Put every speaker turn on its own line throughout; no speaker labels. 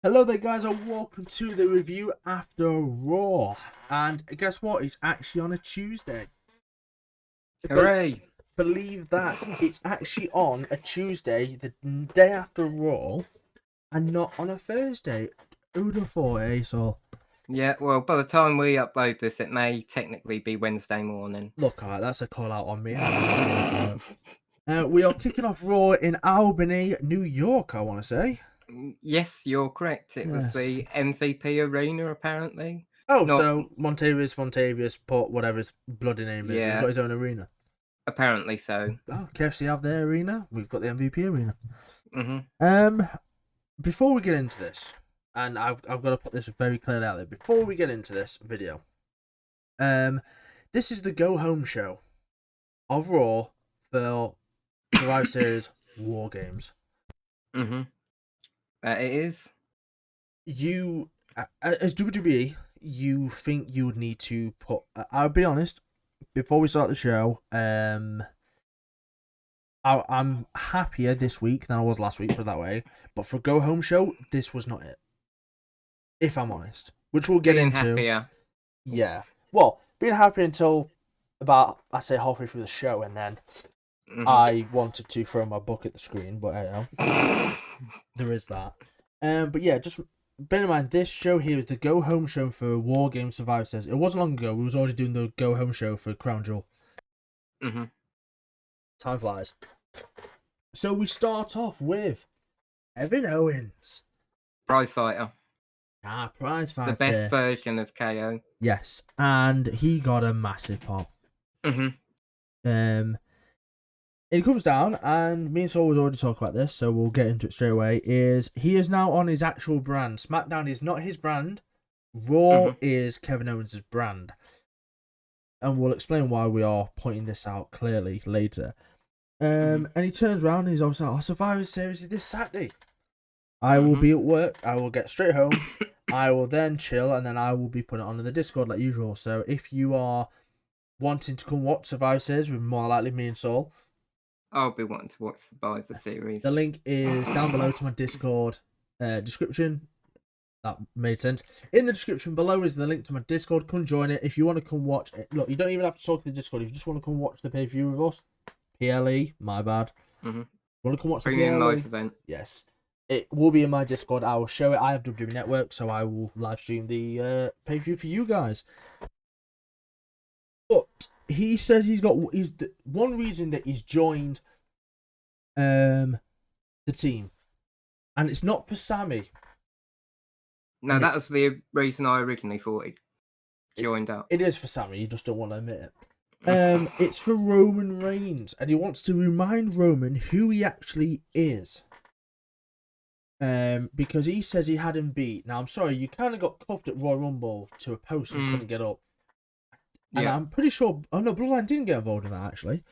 Hello there guys and welcome to the review after Raw. And guess what? It's actually on a Tuesday.
Hooray!
Believe that. It's actually on a Tuesday, the day after Raw, and not on a Thursday. Who'd have thought, AcidicSaul?
Yeah, well, by the time we upload this, it may technically be Wednesday morning.
Look, alright, that's a call out on me. We are kicking off Raw in Albany, New York, I want to say.
Yes, you're correct. It was the MVP arena, apparently.
Oh, so Montavious put whatever his bloody name is.
Yeah.
He's got his own arena.
Apparently so.
Oh, KFC have their arena. We've got the MVP arena.
Mm-hmm.
Before we get into this, and I've got to put this very clearly out there. Before we get into this video, this is the go home show of Raw for Survivor Series WARGAMES.
Mm-hmm. It is.
You, as WWE, you think you would need to put. I'll be honest. Before we start the show, I'm happier this week than I was last week, put it that way. But for a go home show, this was not it. If I'm honest, which we'll get into.
Happier.
Yeah. Well, being happy until about, I say, halfway through the show, and then I wanted to throw my book at the screen, but there is that. But yeah, just bear in mind, this show here is the go home show for War Games Survivor Series. It wasn't long ago. We was already doing the go home show for Crown Jewel. Time flies. So we start off with Kevin Owens.
Prize fighter.
Prize fighter.
The best version of KO.
Yes, and he got a massive pop. It comes down, and me and Saul was already talking about this, so we'll get into it straight away. He is now on his actual brand. SmackDown is not his brand. Raw is Kevin Owens' brand. And we'll explain why we are pointing this out clearly later. And he turns around and he's obviously like, Survivor Series is this Saturday. I will be at work. I will get straight home. I will then chill, and then I will be putting it on in the Discord like usual. So if you are wanting to come watch Survivor Series with more likely me and Saul,
I'll be wanting to watch Survivor Series.
The link is down below to my Discord description. That made sense. In the description below is the link to my Discord. Come join it if you want to come watch it. Look, you don't even have to talk to the Discord. If you just want to come watch the pay-per-view with us, PLE, my bad.
Want
to come watch
Premium
the PLE?
live event?
Yes. It will be in my Discord. I will show it. I have WWE Network, so I will live stream the pay-per-view for you guys. But he says he's one reason that he's joined the team, and it's not for Sammy.
No, that was the reason I originally thought he joined up.
It is for Sammy, you just don't want to admit it. It's for Roman Reigns, and he wants to remind Roman who he actually is. Because he says he had him beat. Now, I'm sorry, you kind of got cuffed at Royal Rumble to a post and couldn't get up. And I'm pretty sure... Oh, no, Bloodline didn't get involved in that, actually.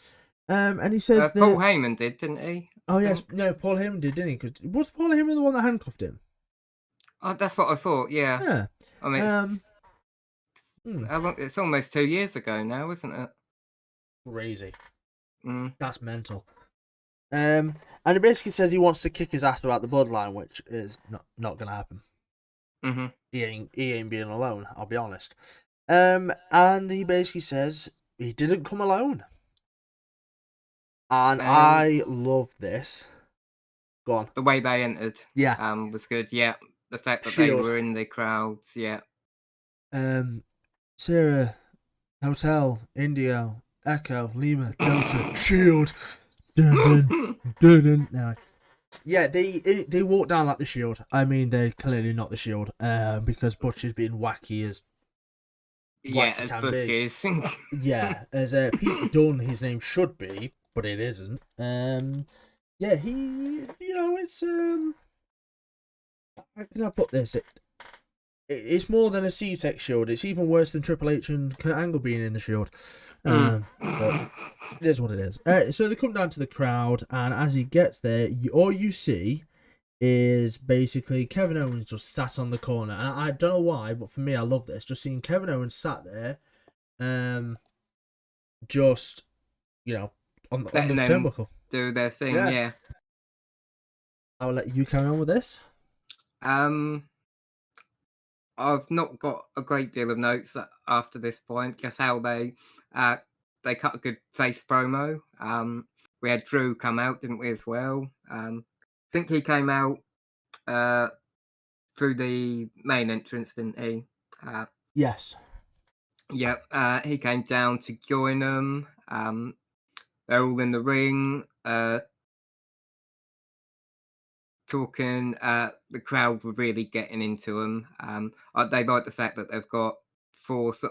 And he says
Paul Heyman did, didn't he?
Oh, yes. No, Paul Heyman did, didn't he? Cause was Paul Heyman the one that handcuffed him?
Oh, that's what I thought, yeah. I mean, it's almost 2 years ago now, isn't it?
Crazy. That's mental. And it basically says he wants to kick his ass about the Bloodline, which is not going to happen. He ain't being alone, I'll be honest. And he basically says he didn't come alone. And I love this. Go on.
The way they entered, was good. Yeah, the fact that they were in the crowds. Yeah.
Sarah, Hotel, India, Echo, Lima, Delta, Shield. Dun, dun, dun. No. Yeah, they walk down like the Shield. I mean, they're clearly not the Shield. Because Butch is being wacky as.
As Butch is.
Yeah, as Pete Dunne, his name should be, but it isn't. Yeah, he, it's how can I put this? It's more than a C-Tech Shield. It's even worse than Triple H and Kurt Angle being in the Shield. But it is what it is. So they come down to the crowd, and as he gets there, all you see is basically Kevin Owens just sat on the corner. And I don't know why, but for me, I love this. Just seeing Kevin Owens sat there, just, on the turnbuckle.
Do their thing, yeah.
I'll let you carry on with this.
I've not got a great deal of notes after this point. Just how they cut a good face promo. We had Drew come out, didn't we, as well? I think he came out through the main entrance, didn't he?
Yes.
Yep. He came down to join them. They're all in the ring. Talking, the crowd were really getting into them. They like the fact that they've got four. So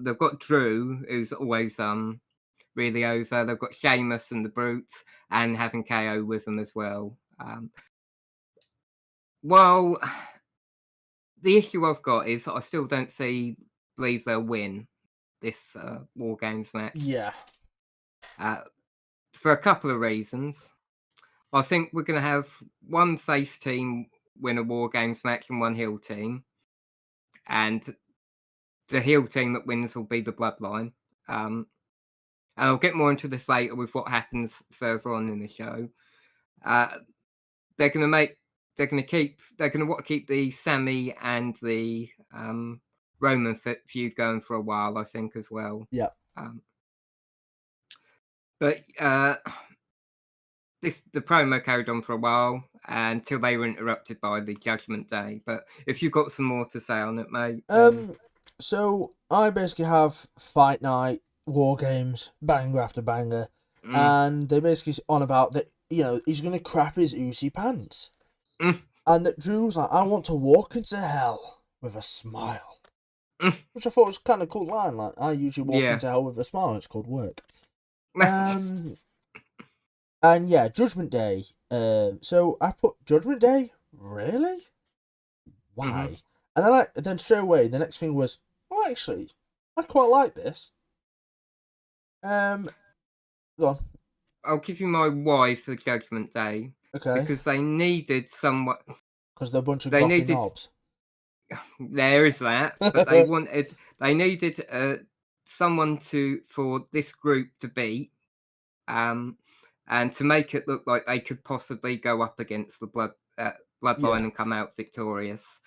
they've got Drew, who's always really over. They've got Sheamus and the Brutes, and having KO with them as well. Well, the issue I've got is I still don't believe they'll win this War Games match.
Yeah.
For a couple of reasons. I think we're going to have one face team win a War Games match and one heel team. And the heel team that wins will be the Bloodline. And I'll get more into this later with what happens further on in the show. They're going to want to keep the Sammy and the Roman feud going for a while, I think, as well.
Yeah.
But the promo carried on for a while until they were interrupted by the Judgment Day. But if you've got some more to say on it, mate.
So I basically have Fight Night, War Games, banger after banger, and they basically on about that, he's gonna crap his Uzi pants, and that Drew's like, I want to walk into hell with a smile, which I thought was kind of cool line. Like, I usually walk into hell with a smile. It's called work. And yeah, Judgment Day. So I put Judgment Day? Really? Why? And then straight away, the next thing was, oh, actually, I quite like this. Go on.
I'll give you my why for Judgment Day.
Okay.
Because they needed someone.
Because they're a bunch of gothy knobs.
There is that, but they needed someone for this group to beat. And to make it look like they could possibly go up against the Bloodline and come out victorious.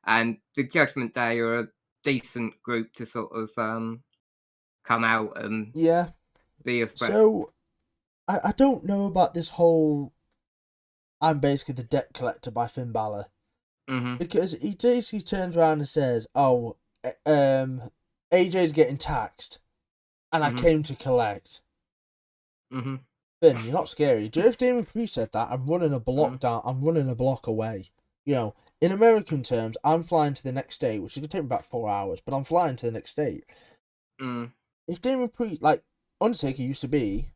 And the Judgment Day are a decent group to sort of come out and be a threat.
So I don't know about this whole I'm basically the debt collector by Finn Balor. Because he basically turns around and says, oh, AJ's getting taxed and I came to collect. Finn, you're not scary. Do you know if Damien Priest said that? I'm running a block down. I'm running a block away. In American terms, I'm flying to the next state, which is going to take me about 4 hours, but I'm flying to the next state. If Damien Priest, like, Undertaker used to be,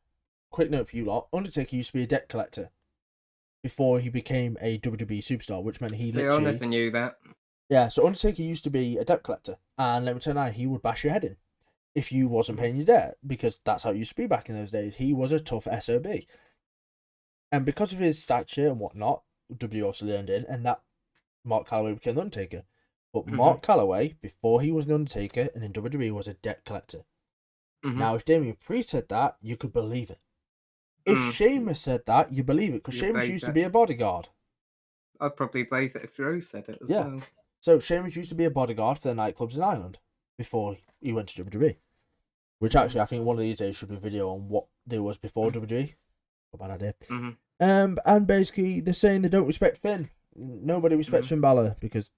quick note for you lot, Undertaker used to be a debt collector before he became a WWE superstar, which meant he literally...
I never knew that.
Yeah, so Undertaker used to be a debt collector, and let me tell you, he would bash your head in if you wasn't paying your debt, because that's how it used to be back in those days. He was a tough SOB. And because of his stature and whatnot, WWE also learned in, and that Mark Calloway became the Undertaker. But Mark Calloway, before he was an Undertaker and in WWE, was a debt collector. Now, if Damien Priest said that, you could believe it. If Sheamus said that, you believe it, because Sheamus used to be a bodyguard.
I'd probably believe it if Drew said it as well.
So Sheamus used to be a bodyguard for the nightclubs in Ireland before he went to WWE. Which actually, I think one of these days should be a video on what there was before WWE. Not a bad idea. And basically, they're saying they don't respect Finn. Nobody respects Finn Balor because,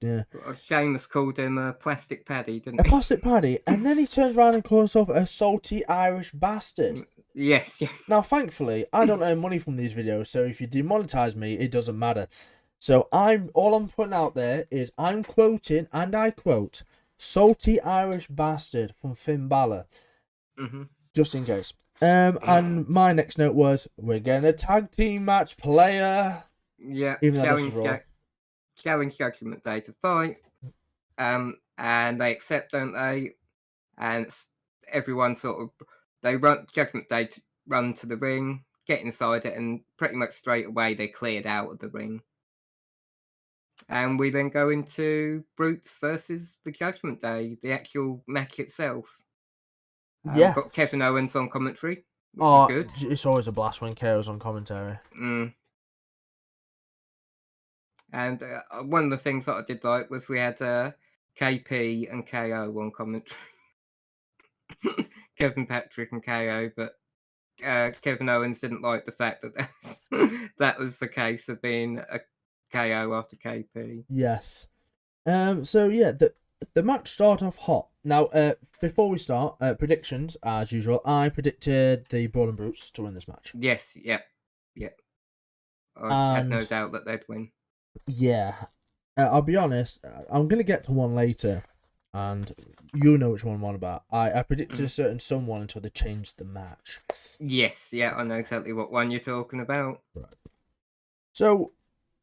Sheamus called him a plastic paddy, didn't he?
A plastic paddy, and then he turns around and calls himself a salty Irish bastard.
Yes.
Now, thankfully, I don't earn money from these videos, so if you demonetize me, it doesn't matter. So all I'm putting out there is I'm quoting, and I quote, salty Irish bastard from Finn Balor. Just in case. And my next note was, we're getting a tag team match player.
Yeah,
showing
Judgment Day to fight. And they accept, don't they? And everyone they run Judgment Day to run to the ring, get inside it, and pretty much straight away they cleared out of the ring. And we then go into Brutes versus the Judgment Day, the actual match itself. We've got Kevin Owens on commentary, which is good.
It's always a blast when KO's on commentary.
And one of the things that I did like was we had KP and KO on commentary. Kevin Patrick and KO, but Kevin Owens didn't like the fact that that was the case of being a KO after KP.
Yes. So yeah, the match started off hot. Now, before we start, predictions as usual. I predicted the Brawling Brutes to win this match.
Yes, yep. I had no doubt that they'd win.
Yeah, I'll be honest. I'm gonna get to one later, and you know which one I'm on about. I predicted a certain someone until they changed the match.
Yes, yeah, I know exactly what one you're talking about.
Right. So,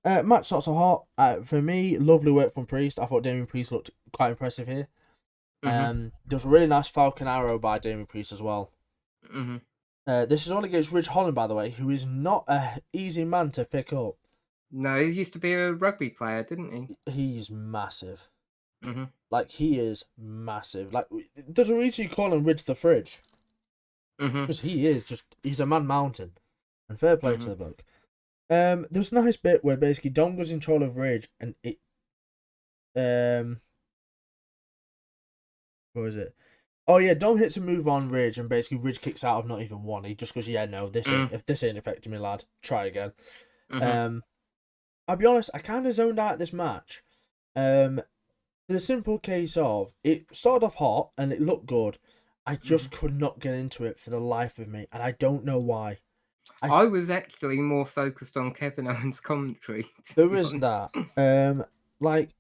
match starts so hot. For me, lovely work from Priest. I thought Damien Priest looked quite impressive here. There was a really nice Falcon Arrow by Damien Priest as well. This is all against Ridge Holland, by the way, who is not an easy man to pick up.
No, he used to be a rugby player, didn't he?
He's massive. Like, he is massive. Like, there's a reason you call him Ridge the Fridge. Because he is he's a man mountain. And fair play to the bloke. There's a nice bit where basically Dom goes in control of Ridge and it... What was it? Oh yeah, Dom hits a move on Ridge and basically Ridge kicks out of not even one. He just goes, yeah, no, if this ain't affecting me, lad, try again. I'll be honest, I kind of zoned out this match. For the simple case of, it started off hot and it looked good. I just could not get into it for the life of me, and I don't know why.
I was actually more focused on Kevin Owens' commentary.
There is that. Like,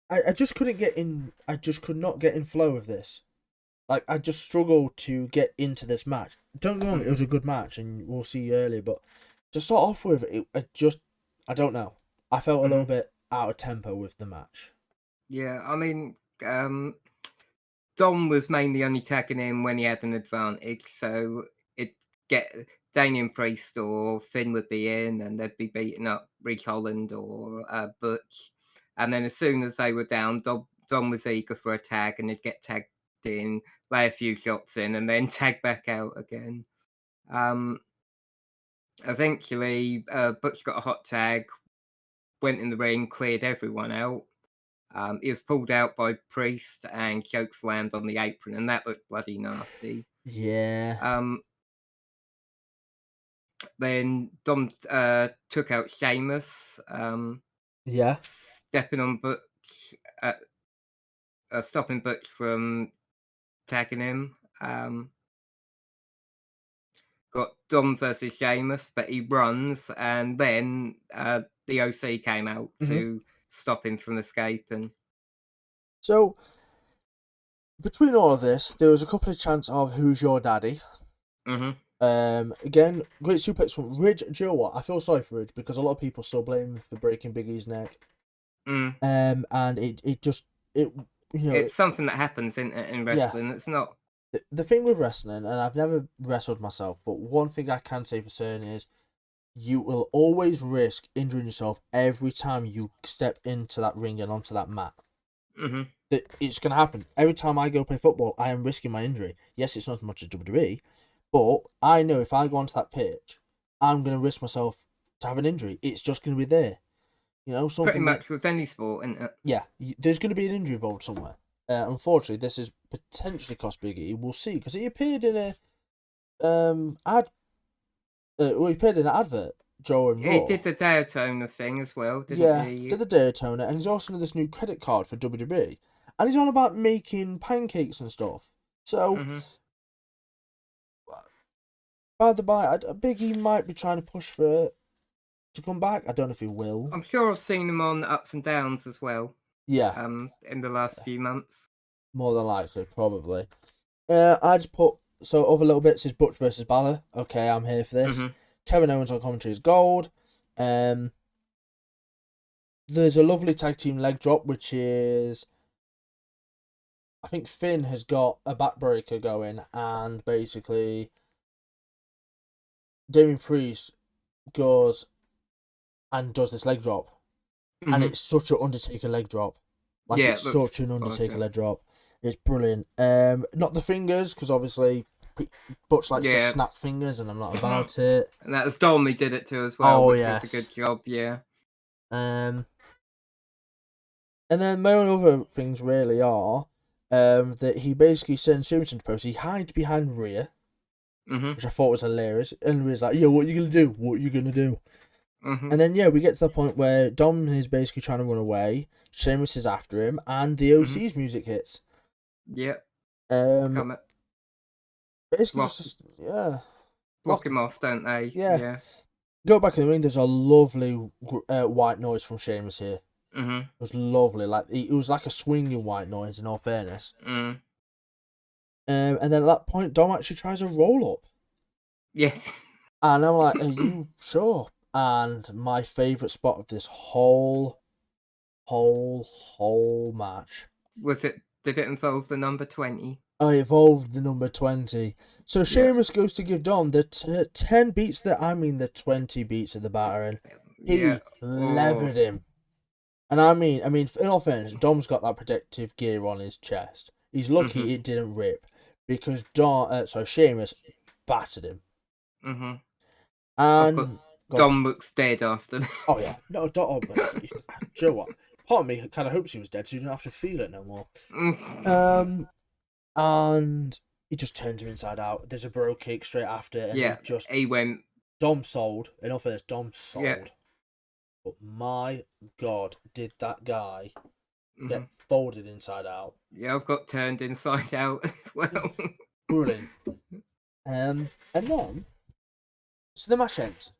I just couldn't get in. I just could not get in flow of this. Like, I just struggled to get into this match. Don't get me wrong, it was a good match, and we'll see earlier. But to start off with, I don't know. I felt a little bit out of tempo with the match.
Yeah, I mean, Dom was mainly only tagging in when he had an advantage, so it get Damian Priest or Finn would be in, and they'd be beating up Ridge Holland or Butch, and then as soon as they were down, Dom was eager for a tag, and they'd get tagged in, lay a few shots in, and then tag back out again. Eventually, Butch got a hot tag, went in the ring, cleared everyone out. He was pulled out by Priest and chokeslammed on the apron, and that looked bloody nasty.
Yeah.
Then Dom took out Sheamus.
Yeah.
Stepping on Butch, stopping Butch from tagging him. Got Dom versus Sheamus, but he runs, and then the OC came out to stop him from escaping.
So, between all of this, there was a couple of chants of "Who's your daddy?" Again, great suplex from Ridge. Do you know what? I feel sorry for Ridge because a lot of people still blame him for breaking Big E's neck. And it's
something that happens in wrestling. It's not
the thing with wrestling, and I've never wrestled myself, but one thing I can say for certain is you will always risk injuring yourself every time you step into that ring and onto that mat. It's going to happen. Every time I go play football, I am risking my injury. Yes, it's not as much as WWE, but I know if I go onto that pitch, I'm going to risk myself to have an injury. It's just going to be there. You know, something
pretty much with any sport, isn't it?
Yeah, there's going to be an injury involved somewhere. Unfortunately, this is potentially cost Big E. We'll see, because he appeared in a ad. He appeared in an advert. Joe and Raw.
He did the Daytona thing as well, didn't he?
Did the Daytona, and he's also in this new credit card for WWE, and he's on about making pancakes and stuff. So, by the by, Big E might be trying to push for to come back. I don't know if he will.
I'm sure I've seen him on Ups and Downs as well.
Yeah.
In the last few months.
More than likely, probably. I just put other little bits is Butch versus Balor. Okay, I'm here for this. Kevin Owens on commentary is gold. There's a lovely tag team leg drop, which is, I think Finn has got a backbreaker going, and basically Damien Priest goes and does this leg drop. And it's such an Undertaker leg drop. Like, it's such an Undertaker leg drop. It's brilliant. Not the fingers, because obviously Butch likes to snap fingers, and I'm not about it.
And that was Dom who did it too as well, which was a good job, yeah.
And then my own other things really are that he basically sends Sheamus into post. He hides behind Rhea, which I thought was hilarious. And Rhea's like, yo, what are you going to do? What are you going to do? And then, we get to the point where Dom is basically trying to run away. Sheamus is after him, and the OC's music hits.
Yep.
Basically,
block him off, don't they?
Yeah. Go back in the ring. There's a lovely white noise from Sheamus here. It was lovely. It was like a swinging white noise. In all fairness. And then at that point, Dom actually tries a roll up.
Yes.
And I'm like, are you sure? And my favourite spot of this whole match.
Did it involve the number 20?
I evolved the number 20. So Sheamus goes to give Dom the 10 beats the 20 beats of the battering. He levered him. And I mean, in all fairness, Dom's got that protective gear on his chest. He's lucky it didn't rip. Because Sheamus battered him. And
Dom looks dead after this.
Oh yeah, no, Dom. Do you know what? Part of me kind of hopes he was dead, so you don't have to feel it no more. And he just turns him inside out. There's a bro kick straight after, and
he went.
Dom sold. In all fairness, Dom sold. Yeah. But my God, did that guy get folded inside out?
Yeah, I've got turned inside out as well.
Brilliant. And then, so the match ends.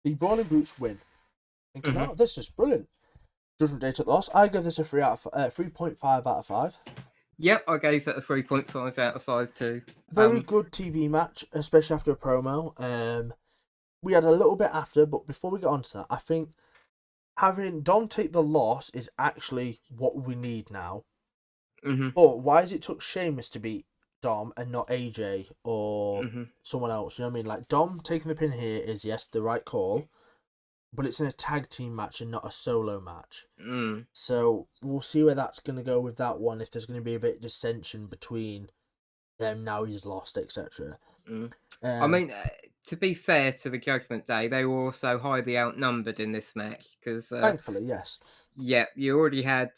The Brawling Brutes win. Thinking, oh, this is brilliant. Judgment Day took the loss. I give this a 3.5 out of 5.
Yep, I gave it a 3.5 out of 5 too.
Very good TV match, especially after a promo. We had a little bit after, but before we get on to that, I think having Dom take the loss is actually what we need now. But why is it took Sheamus to beat Dom and not AJ or someone else? You know what I mean? Like, Dom taking the pin here is, yes, the right call, but it's in a tag team match and not a solo match. So we'll see where that's going to go with that one, if there's going to be a bit of dissension between them now he's lost, etc.
I mean, to be fair to the Judgment Day, they were also highly outnumbered in this match. Because
thankfully, yes.
Yeah, you already had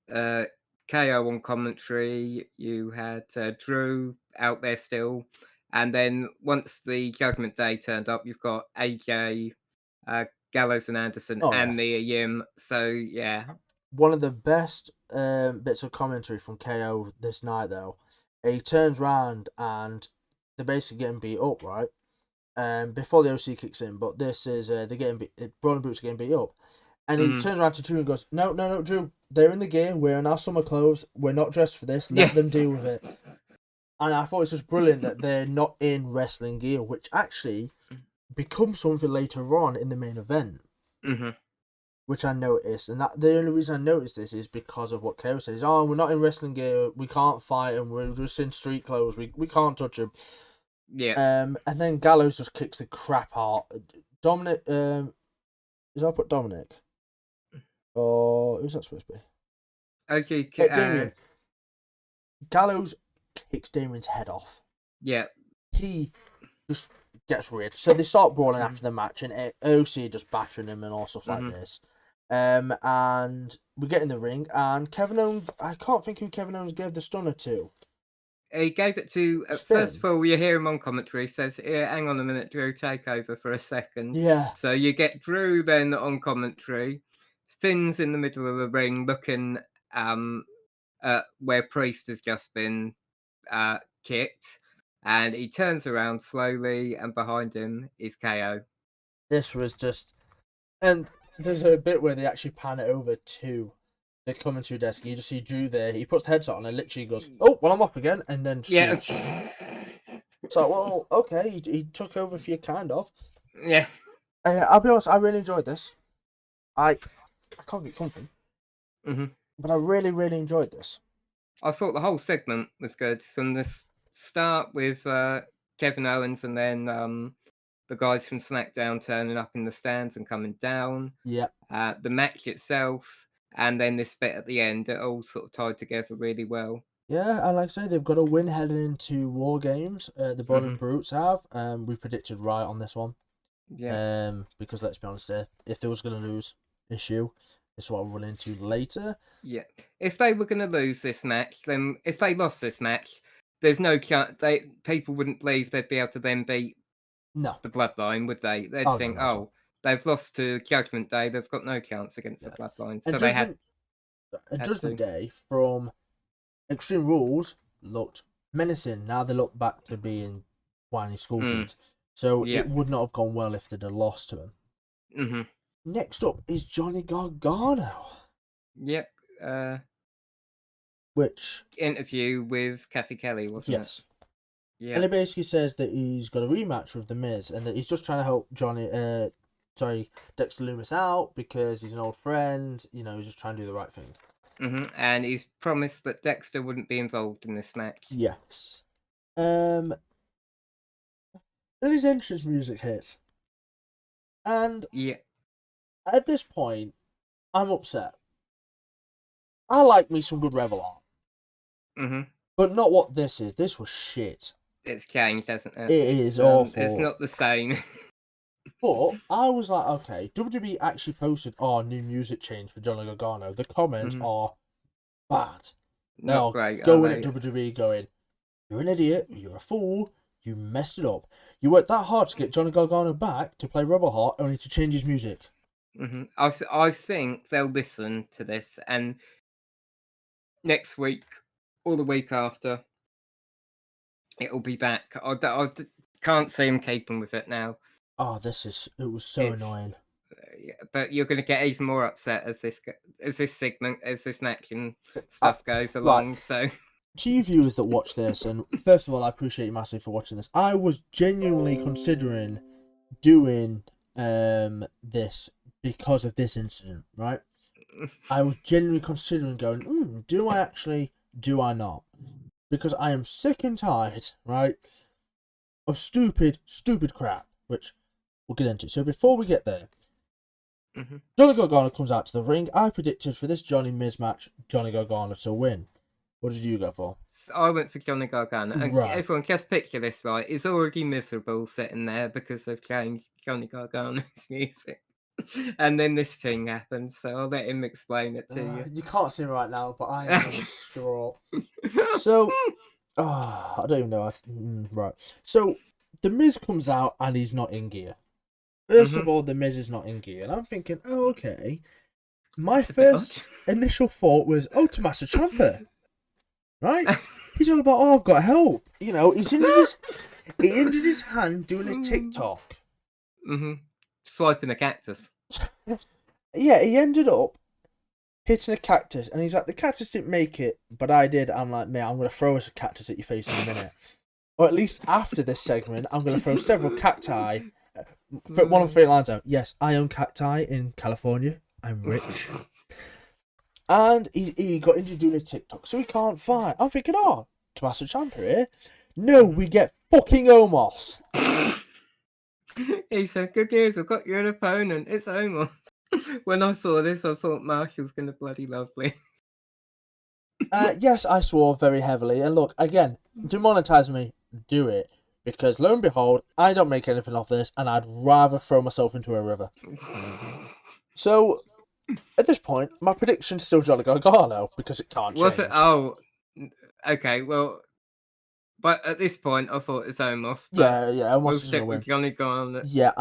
KO on commentary, you had Drew out there still, and then once the Judgment Day turned up, you've got AJ, Gallows and Anderson, and Mia Yim. So yeah,
one of the best bits of commentary from KO this night, though, he turns around and they're basically getting beat up, right? Before the OC kicks in, but this is they're getting Brawling Brutes are getting beat up. And he turns around to Drew and goes, No, Drew, they're in the gear. We're in our summer clothes. We're not dressed for this. Let them deal with it. And I thought it was brilliant that they're not in wrestling gear, which actually becomes something later on in the main event, which I noticed. And that the only reason I noticed this is because of what KO says. Oh, we're not in wrestling gear. We can't fight them. We're just in street clothes. We can't touch them.
Yeah.
And then Gallows just kicks the crap out. Dominic. Did I put Dominic? Or who's that supposed to be?
Okay,
Damien. Gallows kicks Damien's head off.
Yeah.
He just gets weird. So they start brawling after the match, and OC just battering him and all stuff like this. And we get in the ring, and Kevin Owens. I can't think who Kevin Owens gave the stunner to.
He gave it to, first of all, you hear him on commentary. He says, hang on a minute, Drew, take over for a second.
Yeah.
So you get Drew then on commentary. Finn's in the middle of the ring looking where Priest has just been kicked. And he turns around slowly, and behind him is KO.
This was just... And there's a bit where they actually pan it over to the commentary desk. You just see Drew there. He puts the headset on and literally goes, oh, well, I'm off again. And then
just
So, well, okay, he took over for you, kind of.
Yeah.
I'll be honest, I really enjoyed this. I can't get comfy. But I really, really enjoyed this.
I thought the whole segment was good. From the start with Kevin Owens and then the guys from SmackDown turning up in the stands and coming down.
Yeah.
The match itself. And then this bit at the end, it all sort of tied together really well.
Yeah, and like I say, they've got a win heading into War Games. The Brawling Brutes have. We predicted right on this one.
Yeah.
Because let's be honest here, if they was going to lose, issue. This is what I'll run into later.
Yeah. If they were going to lose this match, then if they lost this match, there's no chance. People wouldn't believe they'd be able to then beat
No.
the Bloodline, would they? They'd
Oh,
think,
no, not at
oh,
all.
they've lost to Judgment Day. They've got no chance against the Bloodline. So
And
they had
Judgment Day from Extreme Rules looked menacing. Now they look back to being whiny school kids. So it would not have gone well if they'd have lost to him.
Mm-hmm.
Next up is Johnny Gargano.
Yep.
Which
interview with Kathy Kelly, wasn't it?
Yes.
Yeah.
And it basically says that he's got a rematch with The Miz and that he's just trying to help Dexter Lumis out because he's an old friend. You know, he's just trying to do the right thing.
Mm-hmm. And he's promised that Dexter wouldn't be involved in this match.
Yes. Then his entrance music hits. And
yeah,
at this point, I'm upset. I like me some good Rebel art.
Mm-hmm.
But not what this is. This was shit.
It's changed, hasn't it?
It is awful.
It's not the same.
But I was like, okay, WWE actually posted, new music change for Johnny Gargano. The comments are bad.
Not great.
Going at WWE going, you're an idiot, you're a fool, you messed it up. You worked that hard to get Johnny Gargano back to play Rebel Heart only to change his music.
Mm-hmm. I think they'll listen to this and next week or the week after, it'll be back. I can't see him keeping with it now.
Oh, it was so annoying.
But you're going to get even more upset as this match and stuff goes along. Right. So,
to you viewers that watch this, and first of all, I appreciate you massively for watching this. I was genuinely considering doing this because of this incident, right? I was genuinely considering going, do I actually, do I not? Because I am sick and tired, right, of stupid crap, which we'll get into. So before we get there, Johnny Gargano comes out to the ring. I predicted for this Johnny Miz match, Johnny Gargano to win. What did you go for?
So I went for Johnny Gargano. And everyone, just picture this, right? It's already miserable sitting there because they've changed Johnny Gargano's music. And then this thing happens, so I'll let him explain it to you.
You can't see me right now, but I am distraught. So, I don't even know. Right. So, The Miz comes out and he's not in gear. First of all, The Miz is not in gear. And I'm thinking, okay. My first initial thought was, Tommaso Ciampa. Right? He's all about, I've got help. You know, he injured his hand doing a TikTok.
Swiping a cactus.
Yeah, he ended up hitting a cactus, and he's like, the cactus didn't make it, but I did. I'm like, mate, I'm going to throw a cactus at your face in a minute. Or at least after this segment, I'm going to throw several cacti. But one of the 3 lines out, yes, I own cacti in California. I'm rich. And he got injured doing a TikTok, so he can't fight. I'm thinking, Tommaso Ciampa here. No, we get fucking Omos.
He said, good news, I've got you an opponent. It's Omos. When I saw this, I thought Marshall's going to bloody love me.
Yes, I swore very heavily. And look, again, demonetize me, do it. Because lo and behold, I don't make anything off this, and I'd rather throw myself into a river. So, at this point, my prediction's still Johnny Gargano, because it can't change.
Was it? Oh, okay, well... But at this point, I thought it's Omos.
Yeah, Omos
we'll
is going to win.
Johnny Gargano.
Yeah,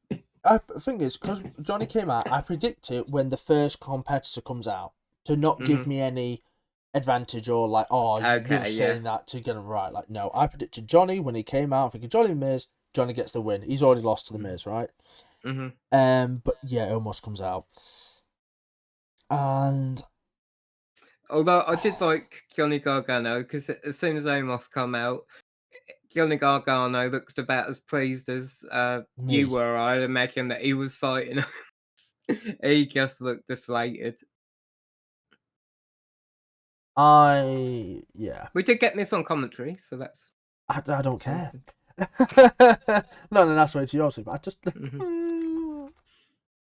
the thing is, because Johnny came out, I predict it when the first competitor comes out to not give me any advantage or like, you're saying that to get him right. Like, no, I predicted Johnny when he came out. Thinking Johnny Miz, Johnny gets the win. He's already lost to the Miz, right? But yeah, Omos comes out, and
although I did like Johnny Gargano because as soon as Omos come out, Johnny Gargano looked about as pleased as you were. I'd imagine that he was fighting. He just looked deflated.
We
did get this on commentary, so that's...
I don't care. No, that's way to yours. But I just...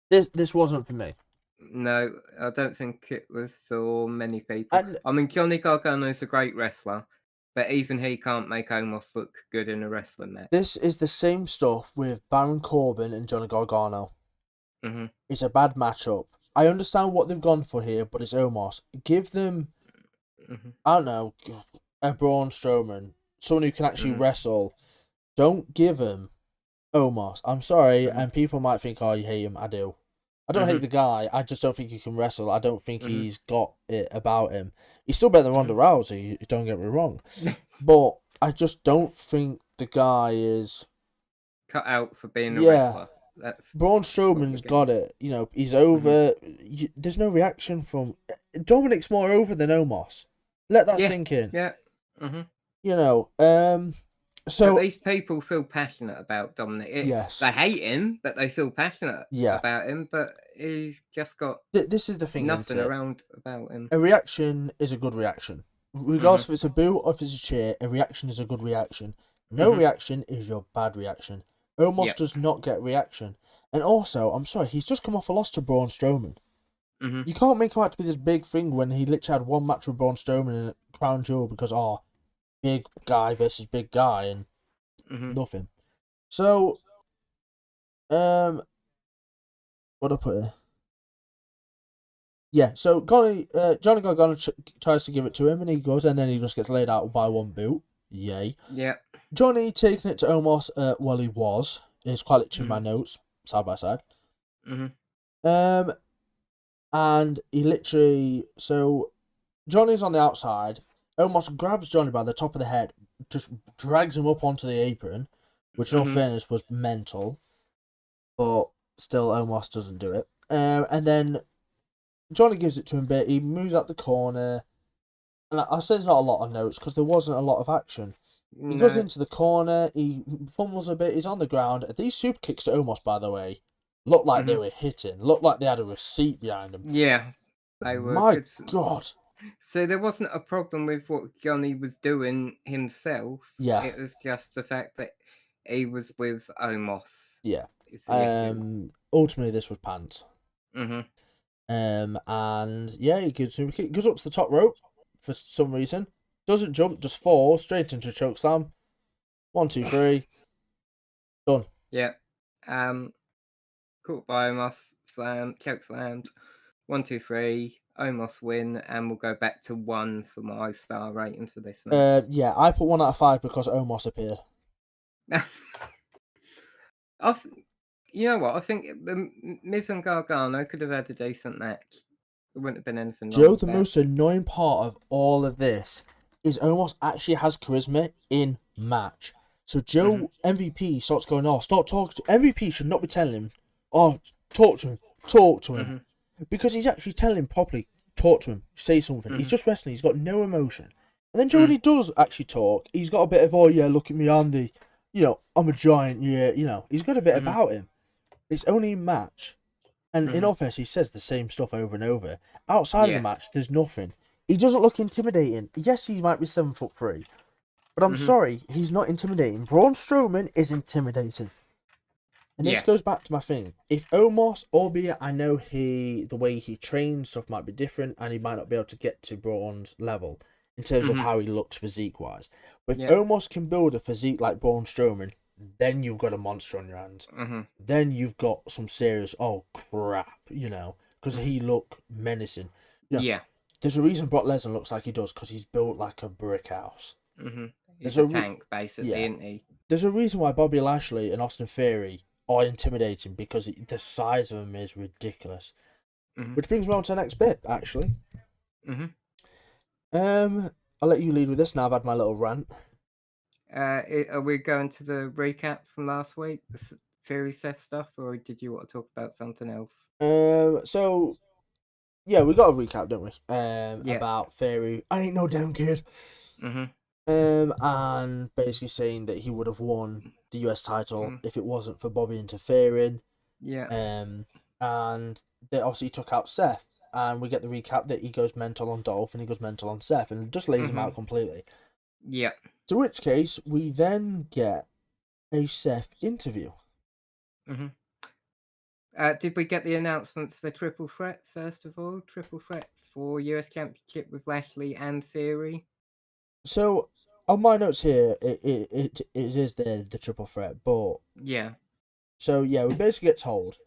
This wasn't for me.
No, I don't think it was for many people. I mean, Johnny Gargano is a great wrestler, but even he can't make Omos look good in a wrestling match.
This is the same stuff with Baron Corbin and Johnny Gargano. It's a bad matchup. I understand what they've gone for here, but it's Omos. Give them, I don't know, a Braun Strowman, someone who can actually wrestle. Don't give him Omos. I'm sorry, and people might think, oh, you hate him. I do. I don't hate the guy. I just don't think he can wrestle. I don't think he's got it about him. He's still better than Ronda Rousey, don't get me wrong. But I just don't think the guy is
cut out for being a wrestler. That's
Braun Strowman's got it. You know, he's over. There's no reaction from Dominic's more over than Omos. Let that sink in.
Yeah.
You know, so
but these people feel passionate about Dominic.
Yes,
they hate him, but they feel passionate about him. But he's just got
this is the thing.
Nothing around about him.
A reaction is a good reaction, regardless if it's a boo or if it's a cheer. A reaction is a good reaction. No reaction is your bad reaction. Omos does not get reaction, and also, I'm sorry, he's just come off a loss to Braun Strowman. You can't make him out to be this big thing when he literally had one match with Braun Strowman in Crown Jewel because big guy versus big guy and nothing. So, what do I put here? Yeah, so Johnny Gargano tries to give it to him and he goes, and then he just gets laid out by one boot. Yay.
Yeah.
Johnny taking it to Omos, well, he was. It's quite literally my notes, side by side. And he literally, so Johnny's on the outside. Omos grabs Johnny by the top of the head, just drags him up onto the apron, which in all fairness was mental, but still Omos doesn't do it. And then Johnny gives it to him a bit. He moves out the corner, and I say there's not a lot of notes because there wasn't a lot of action. He goes into the corner, he fumbles a bit, he's on the ground. These super kicks to Omos, by the way, looked like they were hitting, looked like they had a receipt behind them.
Yeah, they were.
My God.
So there wasn't a problem with what Johnny was doing himself.
Yeah.
It was just the fact that he was with Omos.
Yeah. Ultimately, this was pants. And yeah, he goes up to the top rope for some reason. Doesn't jump, just falls straight into a choke slam. 1, 2, 3. Done.
Yeah. Caught by Omos, choke slammed. 1, 2, 3. Omos win, and we'll go back to 1 for my star rating for this match.
Yeah, I put 1 out of 5 because Omos appeared.
You know what? I think the Miz and Gargano could have had a decent match. There wouldn't have been anything wrong
Joe,
with
the
that.
most annoying part of all of this is Omos actually has charisma in match. So Joe MVP starts going, start talking to MVP should not be telling him, talk to him. Because he's actually telling him properly, talk to him, say something. He's just wrestling, he's got no emotion. And then Joe, when he does actually talk, he's got a bit of, look at me, I'm a giant, he's got a bit about him. It's only in match. And in all fairness, he says the same stuff over and over. Outside of the match, there's nothing. He doesn't look intimidating. Yes, he might be 7'3", but I'm sorry, he's not intimidating. Braun Strowman is intimidating. And this goes back to my thing. If Omos, albeit I know the way he trains, stuff might be different, and he might not be able to get to Braun's level in terms of how he looks physique-wise. But if Omos can build a physique like Braun Strowman, then you've got a monster on your hands. Then you've got some serious, crap, because he look menacing. There's a reason Brock Lesnar looks like he does, because he's built like a brick house.
He's a tank, basically, isn't he?
There's a reason why Bobby Lashley and Austin Theory are intimidating, because the size of them is ridiculous. Which brings me on to the next bit, actually. I'll let you lead with this now. I've had my little rant.
Are we going to the recap from last week, the Theory Seth stuff, or did you want to talk about something else?
So yeah, we got a recap, don't we? About Theory. I ain't no damn kid. And basically saying that he would have won the US title if it wasn't for Bobby interfering. And they obviously took out Seth, and we get the recap that he goes mental on Dolph and he goes mental on Seth, and just lays him out completely. To which case, we then get a Seth interview.
Did we get the announcement for the triple threat, first of all? Triple threat for US Championship with Lashley and Theory?
So, on my notes here, it is the triple threat, but... So, yeah, we basically get told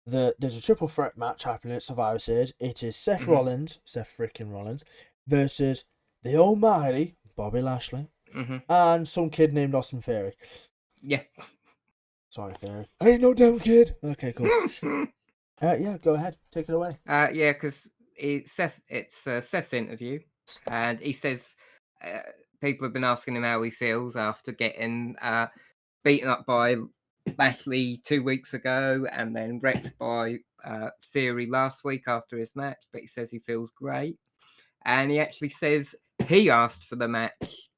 There's a triple threat match happening at Survivor Series. It is Seth freaking Rollins, versus the almighty Bobby Lashley and some kid named Austin Theory.
Yeah.
Sorry, Theory. I ain't no damn kid. Okay, cool. Yeah, go ahead. Take it away.
Yeah, because it's Seth's interview, and he says people have been asking him how he feels after getting beaten up by Lashley 2 weeks ago, and then wrecked by Theory last week after his match. But he says he feels great, and he actually says he asked for the match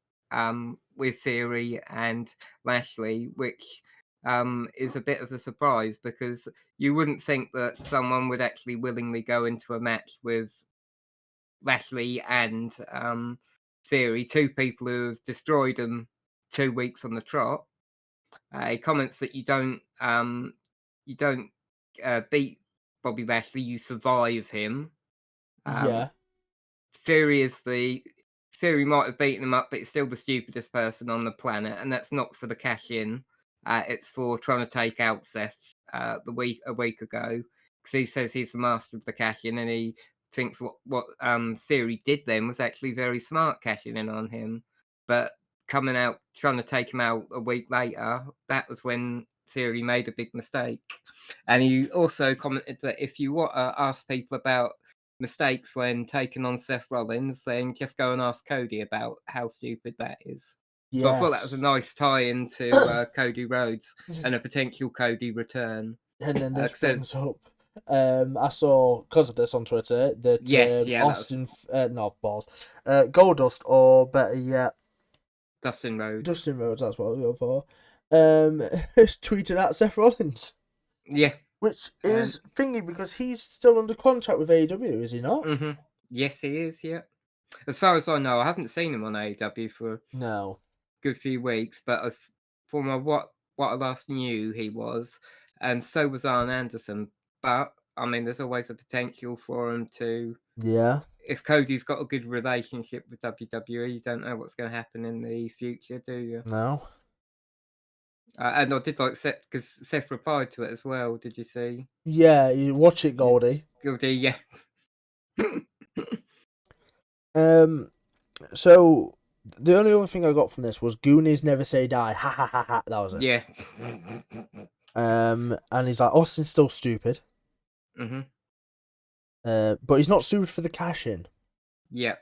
with Theory and Lashley, which is a bit of a surprise because you wouldn't think that someone would actually willingly go into a match with Lashley and Theory, two people who have destroyed them 2 weeks on the trot. He comments that you don't beat Bobby Lashley, you survive him.
Yeah.
Theory might have beaten him up, but he's still the stupidest person on the planet, and that's not for the cash in. It's for trying to take out Seth a week ago, because he says he's the master of the cash in, and he thinks what Theory did then was actually very smart cashing in on him. But coming out trying to take him out a week later, that was when Theory made a big mistake. And he also commented that if you ask people about mistakes when taking on Seth Rollins, then just go and ask Cody about how stupid that is.
Yes.
So I thought that was a nice tie into Cody Rhodes and a potential Cody return.
And then this brings up, I saw, because of this on Twitter, that Austin, not balls, Goldust, or better yet,
Dustin Rhodes,
that's what I was going for, tweeted at Seth Rollins.
Yeah.
Which is thingy, because he's still under contract with AEW, is he not?
Yes, he is, yeah. As far as I know, I haven't seen him on AEW for
a
good few weeks, but as for what I last knew, he was, and so was Arn Anderson. But I mean, there's always a potential for him to.
Yeah.
If Cody's got a good relationship with WWE, you don't know what's going to happen in the future, do you?
No.
And I did like Seth, because Seth replied to it as well. Did you see?
Yeah, you watch it, Goldie.
Goldie, yeah.
So the only other thing I got from this was Goonies never say die. Ha ha ha ha. That was it.
Yeah.
And he's like, Austin's still stupid. But he's not stupid for the cash in.
Yeah.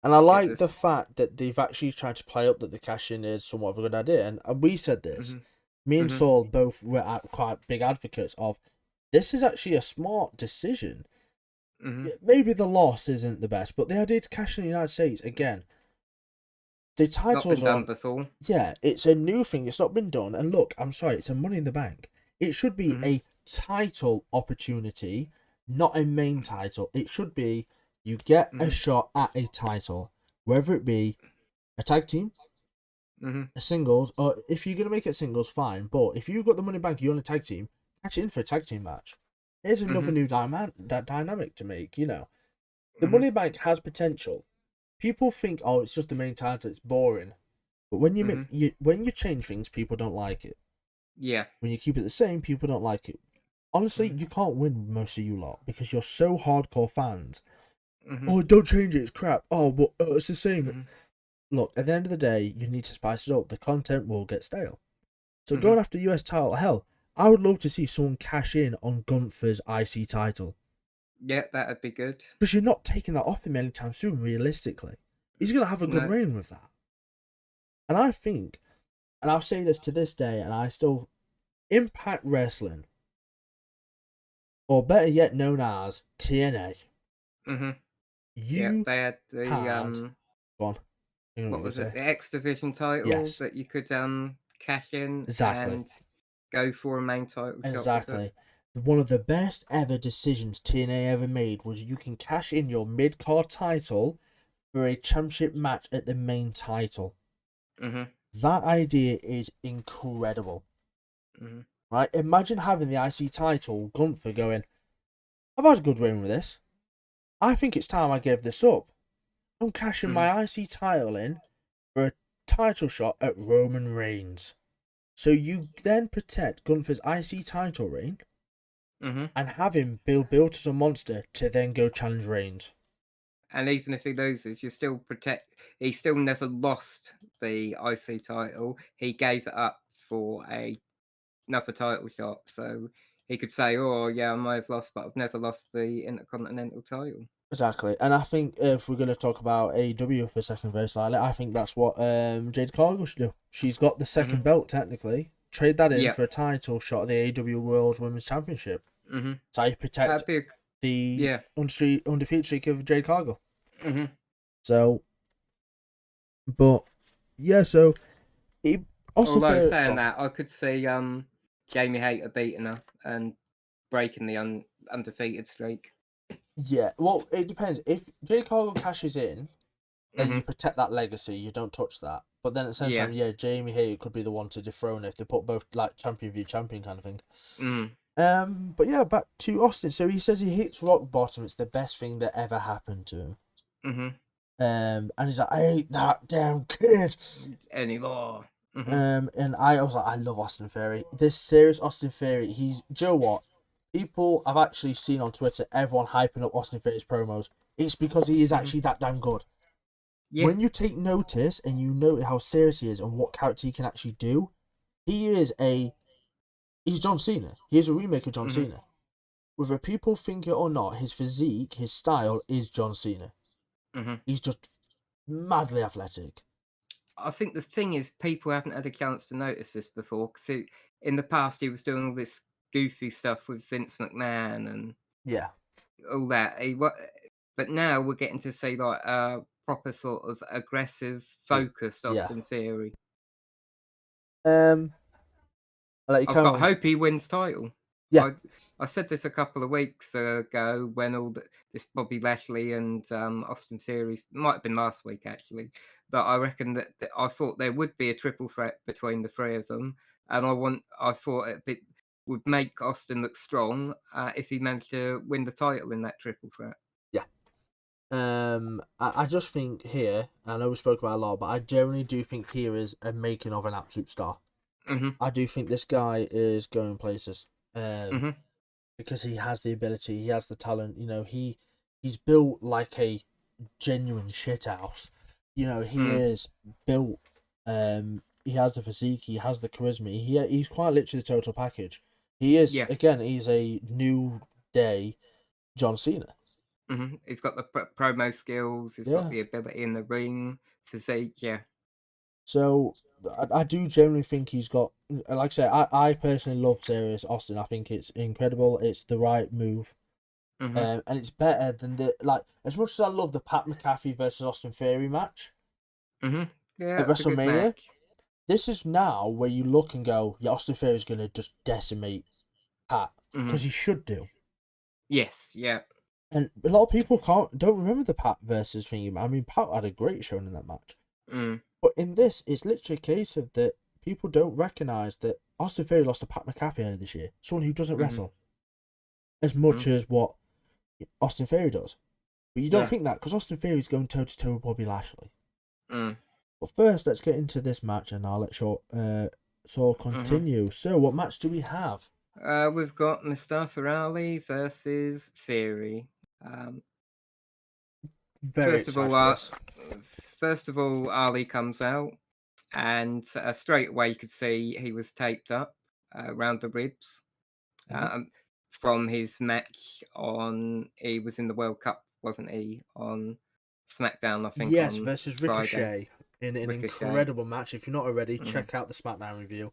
And I like the fact that they've actually tried to play up that the cash in is somewhat of a good idea. And we said this. Me and Saul both were quite big advocates of this is actually a smart decision. Maybe the loss isn't the best, but the idea to cash in the United States, again, the titles
not been done before.
Yeah, it's a new thing. It's not been done. And look, I'm sorry, it's a Money in the Bank. It should be a title opportunity, not a main title. It should be you get a shot at a title, whether it be a tag team, a singles, or if you're going to make it singles, fine. But if you've got the Money Bank, you're on a tag team, catch it in for a tag team match. Here's another new dynamic to make, you know. The Money Bank has potential. People think, oh, it's just the main title, it's boring. But when you when you change things, people don't like it.
Yeah.
When you keep it the same, people don't like it. Honestly, you can't win most of you lot because you're so hardcore fans. Oh, don't change it, it's crap. Oh, but it's the same. Look, at the end of the day, you need to spice it up. The content will get stale. So going after the US title, hell, I would love to see someone cash in on Gunther's IC title.
Yeah, that'd be good.
Because you're not taking that off him anytime soon, realistically. He's going to have a good reign with that. And I think, and I'll say this to this day, and I still, Impact Wrestling, or better yet known as TNA.
Yeah, they had the
Go on.
What was it? The X Division title that you could cash in and go for a main title.
Exactly. One of the best ever decisions TNA ever made was you can cash in your mid-card title for a championship match at the main title. That idea is incredible. Right? Imagine having the IC title, Gunther going, I've had a good reign with this. I think it's time I gave this up. I'm cashing my IC title in for a title shot at Roman Reigns. So you then protect Gunther's IC title reign, and have him built as a monster to then go challenge Reigns.
And even if he loses, you still protect. He still never lost the IC title. He gave it up for another title shot. So he could say, "Oh yeah, I might have lost, but I've never lost the Intercontinental title."
Exactly, and I think if we're going to talk about AEW for a second very slightly, I think that's what Jade Cargill should do. She's got the second belt technically. Trade that in for a title shot at the AEW World Women's Championship. So you protect the undefeated streak of Jade Cargill. So, but yeah, so it also
although saying that, I could see Jamie Hayter beating her and breaking the undefeated streak.
Yeah, well, it depends. If Jade Cargill cashes in, then you protect that legacy. You don't touch that. But then at the same time, yeah, Jamie Hayter could be the one to dethrone if they put both like champion v champion kind of thing. But yeah, back to Austin. So he says he hits rock bottom. It's the best thing that ever happened to him. And he's like, I ain't that damn kid
anymore.
And I was like, I love Austin Theory. This serious Austin Theory, do you know what? People I've actually seen on Twitter, everyone hyping up Austin Theory's promos. It's because he is actually that damn good. Yeah. When you take notice and you know how serious he is and what character he can actually do, he's John Cena. He is a remake of John Cena. Whether people think it or not, his physique, his style is John Cena. He's just madly athletic.
I think the thing is, people haven't had a chance to notice this before, because in the past he was doing all this goofy stuff with Vince McMahon and all that. But now we're getting to see like a proper sort of aggressive, focused Austin Theory.
I've got
hope he wins title.
Yeah,
I said this a couple of weeks ago when this Bobby Lashley and Austin Theory, might have been last week actually, that I reckon that I thought there would be a triple threat between the three of them, and I thought it would make Austin look strong if he managed to win the title in that triple threat.
Yeah. I just think here, I know we spoke about it a lot, but I generally do think here is a making of an absolute star. I do think this guy is going places. Because he has the ability, he has the talent. You know, he's built like a genuine shithouse. You know, he is built. He has the physique, he has the charisma. He's quite literally the total package. He is again. He's a new day John Cena.
He's got the promo skills. He's got the ability in the ring, physique. Yeah.
So I do generally think he's got, like I say, I personally love Serious Austin. I think it's incredible. It's the right move. And it's better than as much as I love the Pat McAfee versus Austin Theory match.
Yeah,
at WrestleMania. This is now where you look and go, yeah, Austin Theory is going to just decimate Pat because he should do.
Yes, yeah.
And a lot of people don't remember the Pat versus thing. I mean, Pat had a great showing in that match. But in this, it's literally a case of that people don't recognise that Austin Theory lost to Pat McAfee earlier this year. Someone who doesn't wrestle as much as what Austin Theory does. But you don't think that because Austin Theory is going toe-to-toe with Bobby Lashley. But first, let's get into this match and I'll let Saul continue. So, what match do we have?
We've got Mustafa Ali versus Theory. First of all, Ali comes out, and straight away you could see he was taped up around the ribs from his match he was in the World Cup, wasn't he, on SmackDown, I think.
Yes, versus Ricochet in an incredible match. If you're not already, check out the SmackDown review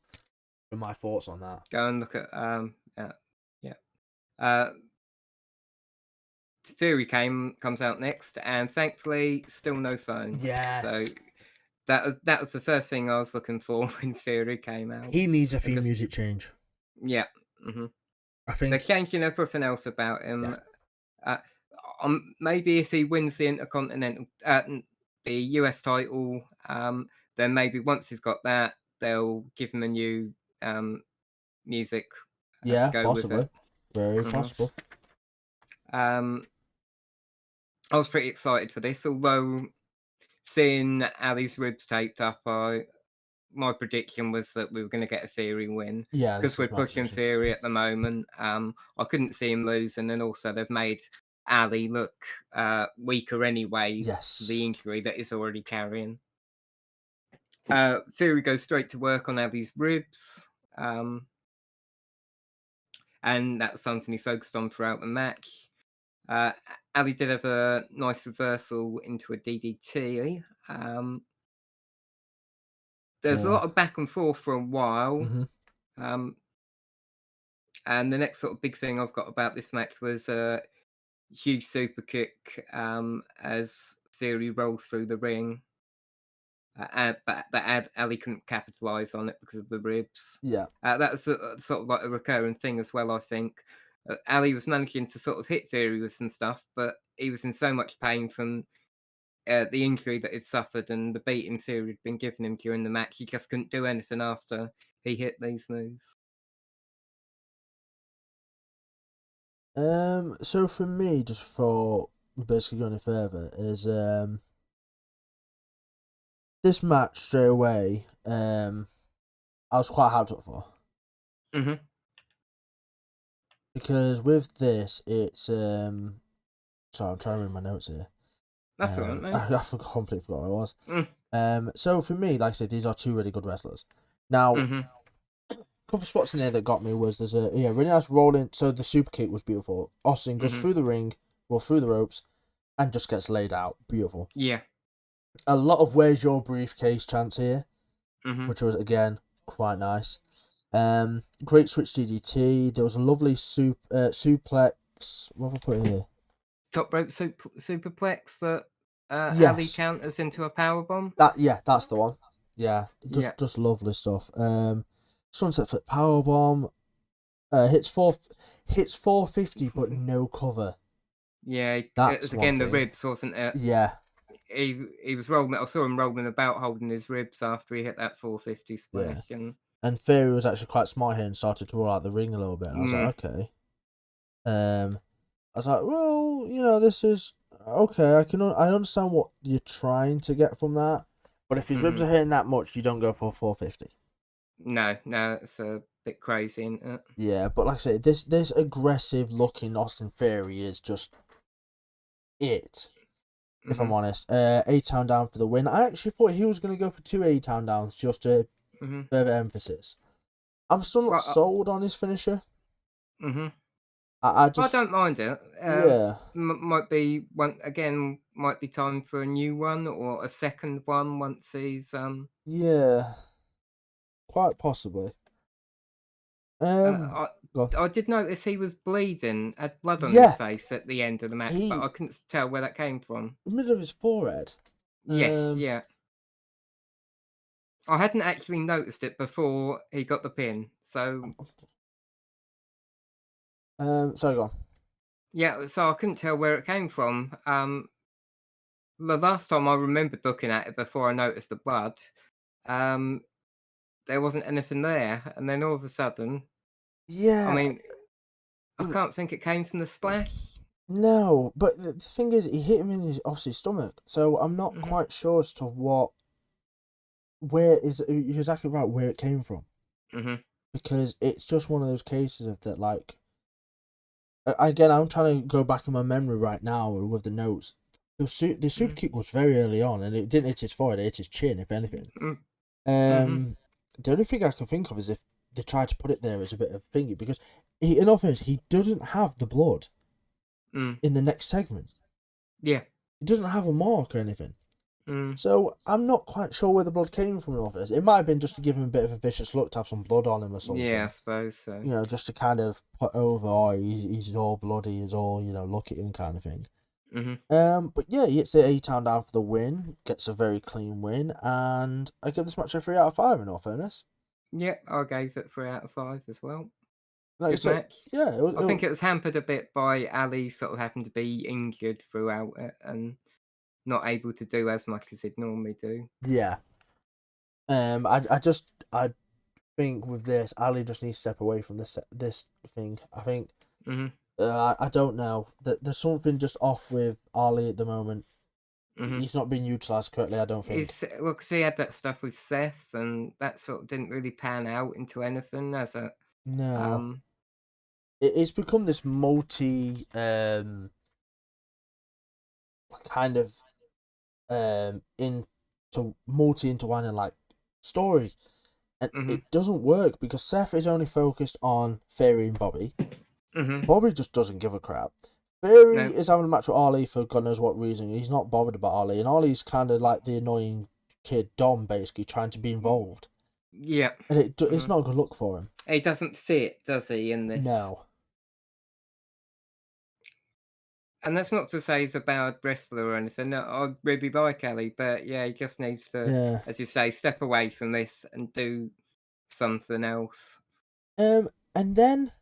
for my thoughts on that.
Go and look at Theory comes out next, and thankfully, still no phone.
Yes.
So that was the first thing I was looking for when Theory came out.
He needs a theme music change.
Yeah.
I think
they're changing everything else about him. Yeah. Maybe if he wins the Intercontinental, the US title, then maybe once he's got that, they'll give him a new music.
Yeah, to go possibly. With it. Very possible.
I was pretty excited for this, although seeing Ali's ribs taped up, I my prediction was that we were going to get a Theory win.
Yeah,
because
this
we're
is my
pushing
prediction.
Theory at the moment. I couldn't see him lose, and then also they've made Ali look weaker anyway
Yes.
for the injury that he's already carrying. Theory goes straight to work on Ali's ribs, and that's something he focused on throughout the match. Ali did have a nice reversal into a DDT. There's a lot of back and forth for a while.
Mm-hmm.
And the next sort of big thing I've got about this match was a huge super kick as Theory rolls through the ring. But Ali couldn't capitalize on it because of the ribs.
Yeah.
That's sort of like a recurring thing as well, I think. Ali was managing to sort of hit Theory with some stuff, but he was in so much pain from the injury that he'd suffered and the beating Theory had been giving him during the match. He just couldn't do anything after he hit these moves.
So for me, just for basically going any further, is this match straight away, I was quite hyped up for.
Mm-hmm.
Because with this, it's sorry, I'm trying to read my notes here.
That's all right, mate.
I completely forgot what it was.
Mm.
So for me, like I said, these are two really good wrestlers. Now,
Mm-hmm.
a couple of spots in there that got me was there's a really nice rolling. So the super kick was beautiful. Austin goes through the ring, through the ropes, and just gets laid out. Beautiful.
Yeah.
A lot of "Where's your briefcase" chants here,
Mm-hmm.
which was again quite nice. Great switch DDT. There was a lovely suplex. What have I put here?
Top rope superplex that
Yes.
Ali counters into a powerbomb.
That's the one. Yeah, just lovely stuff. Sunset flip powerbomb. Hits 450, but no cover.
Yeah,
That's
it was again the
thing.
ribs, wasn't it?
Yeah.
He was rolling. I saw him rolling about, holding his ribs after he hit that 450 splash.
Yeah. And Theory was actually quite smart here and started to roll out the ring a little bit. And I was like, okay. I was like, well, this is okay. I understand what you're trying to get from that, but if his ribs are hitting that much, you don't go for 450.
No, it's a bit crazy, isn't it?
Yeah, but like I say, this aggressive looking Austin Theory is just it. If I'm honest, A-Town down for the win. I actually thought he was going to go for 2 A-Town downs just to further emphasis. I'm still not sold on his finisher. I
don't mind it.
Yeah.
Might be time for a new one or a second one once he's
Yeah. Quite possibly.
I did notice he was bleeding, had blood on his face at the end of the match, but I couldn't tell where that came from.
The middle of his forehead.
Yes, yeah. I hadn't actually noticed it before he got the pin, so.
Sorry, go on.
Yeah, so I couldn't tell where it came from. The last time I remembered looking at it before I noticed the blood, there wasn't anything there, and then all of a sudden,
yeah,
I mean, I can't think it came from the splash.
No, but the thing is, he hit him in his obviously stomach, so I'm not quite sure as to where is you're exactly right where it came from, because it's just one of those cases of that, like, again, I'm trying to go back in my memory right now with the notes. The super kick was very early on, and it didn't hit his forehead; it hit his chin, if anything. The only thing I can think of is if they tried to put it there as a bit of thingy, because in all fairness, he doesn't have the blood in the next segment.
Yeah.
He doesn't have a mark or anything. So I'm not quite sure where the blood came from in all this. It might have been just to give him a bit of a vicious look, to have some blood on him or something.
Yeah, I suppose so.
Just to kind of put over, he's all bloody, he's all, look at him kind of thing. But yeah, he hits the A-Town down for the win, gets a very clean win, and I give this match a 3 out of 5 in all fairness.
Yeah, I gave it 3 out of 5 as well.
Like
Good match.
Yeah,
I think it was hampered a bit by Ali sort of having to be injured throughout it and not able to do as much as he'd normally do.
Yeah. I think with this, Ali just needs to step away from this thing. I think. I don't know. There's something just off with Ali at the moment. He's not being utilised correctly, I don't think.
Well, because he had that stuff with Seth, and that sort of didn't really pan out into anything as a.
No. It's become this multi kind of into multi-intertwining like story. And it doesn't work because Seth is only focused on Theory and Bobby. Bobby just doesn't give a crap. Theory is having a match with Ali for God knows what reason. He's not bothered about Ali, and Ali's kind of like the annoying kid Dom, basically trying to be involved.
Yeah,
and it's not a good look for him.
He doesn't fit, does he? In this,
No.
And that's not to say he's a bad wrestler or anything. No, I really like Ali, but yeah, he just needs to, as you say, step away from this and do something else.
And then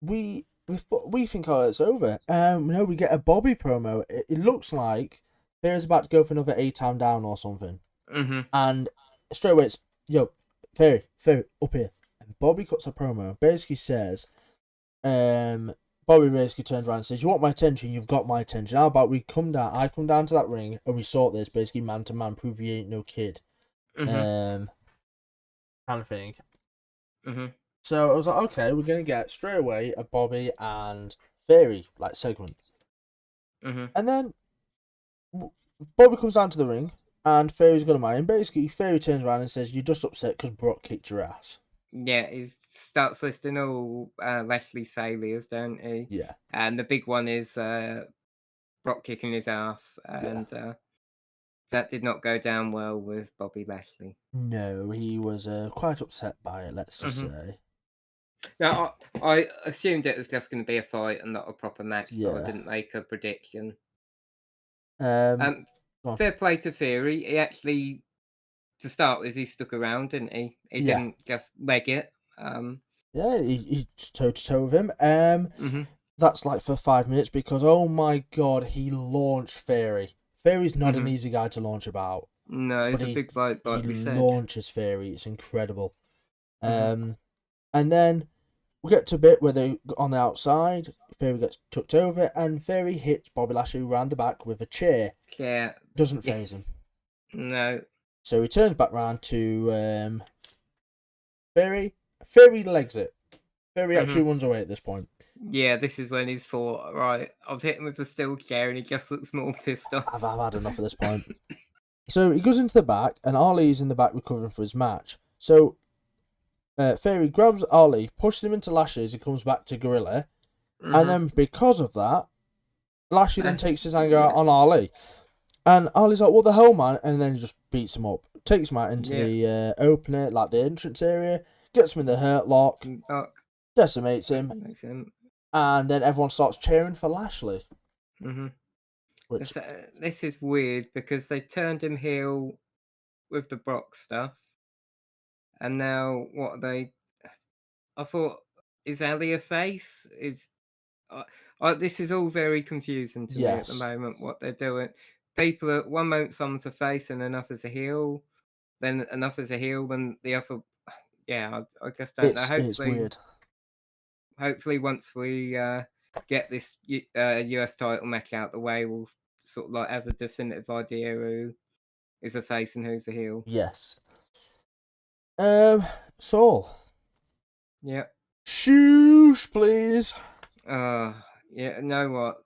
we think, oh, it's over. No, we get a Bobby promo. It looks like Theory's about to go for another 8-time down or something. And straight away it's, yo, Theory, up here. And Bobby cuts a promo. Basically says, Bobby basically turns around and says, you want my attention, you've got my attention. How about I come down to that ring and we sort this, basically man to man, prove you ain't no kid. Kind of thing. So I was like, okay, we're going to get straight away a Bobby and Theory like segment. And then Bobby comes down to the ring and Theory's got a mind. And basically, Theory turns around and says, you're just upset because Brock kicked your ass.
Yeah, he starts listing all Lashley's failures, don't he?
Yeah.
And the big one is Brock kicking his ass. And that did not go down well with Bobby Lashley.
No, he was quite upset by it, let's just say.
Now, I assumed it was just going to be a fight and not a proper match, so I didn't make a prediction. Fair play to Theory. He actually, to start with, he stuck around, didn't he? He didn't just leg it.
Yeah, he toe-to-toe with him. That's like for 5 minutes because, oh my god, he launched Theory. Theory's not an easy guy to launch about.
No, he's a big bloke, like we said.
He launches Theory. It's incredible. And then we get to a bit where they on the outside. Theory gets tucked over, and Theory hits Bobby Lashley around the back with a chair.
Yeah.
Doesn't faze him.
No.
So he turns back round to Theory. Theory legs it. Theory actually runs away at this point.
Yeah, this is when he's thought, right, I've hit him with a steel chair, and he just looks more pissed off.
I've had enough at this point. So he goes into the back, and Ali's in the back recovering for his match. So Theory grabs Ali, pushes him into Lashley as he comes back to Gorilla, and then because of that, Lashley then takes his anger out on Ali. And Ali's like, what the hell, man? And then he just beats him up. Takes him out into the opener, like the entrance area, gets him in the hurt lock, decimates him, and then everyone starts cheering for Lashley.
Which... This is weird because they turned him heel with the Brock stuff, and now what are they? I thought, is Ali a face? This is all very confusing to me at the moment. What they're doing, people at one moment someone's a face and another's a heel, then another's a heel, then the other. Yeah, I just don't know. Hopefully,
it's weird.
Hopefully, once we get this US title match out the way, we'll sort of like have a definitive idea who is a face and who's a heel.
Yes. Saul.
Yeah.
Shoosh, please.
Yeah, you know what?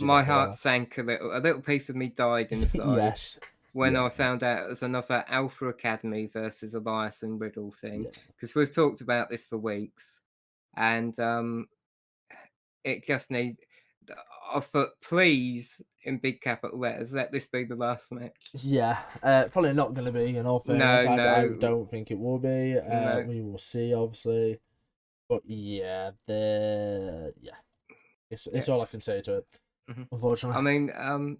My
heart sank a little piece of me died inside.
Yes.
When I found out it was another Alpha Academy versus Elias and Riddle thing. Because we've talked about this for weeks. And it just needs... I thought, please, in big capital letters, let this be the last match.
Yeah, probably not going to be, in all fairness. I don't think it will be. We will see, obviously. But yeah, it's all I can say to it, unfortunately.
I mean,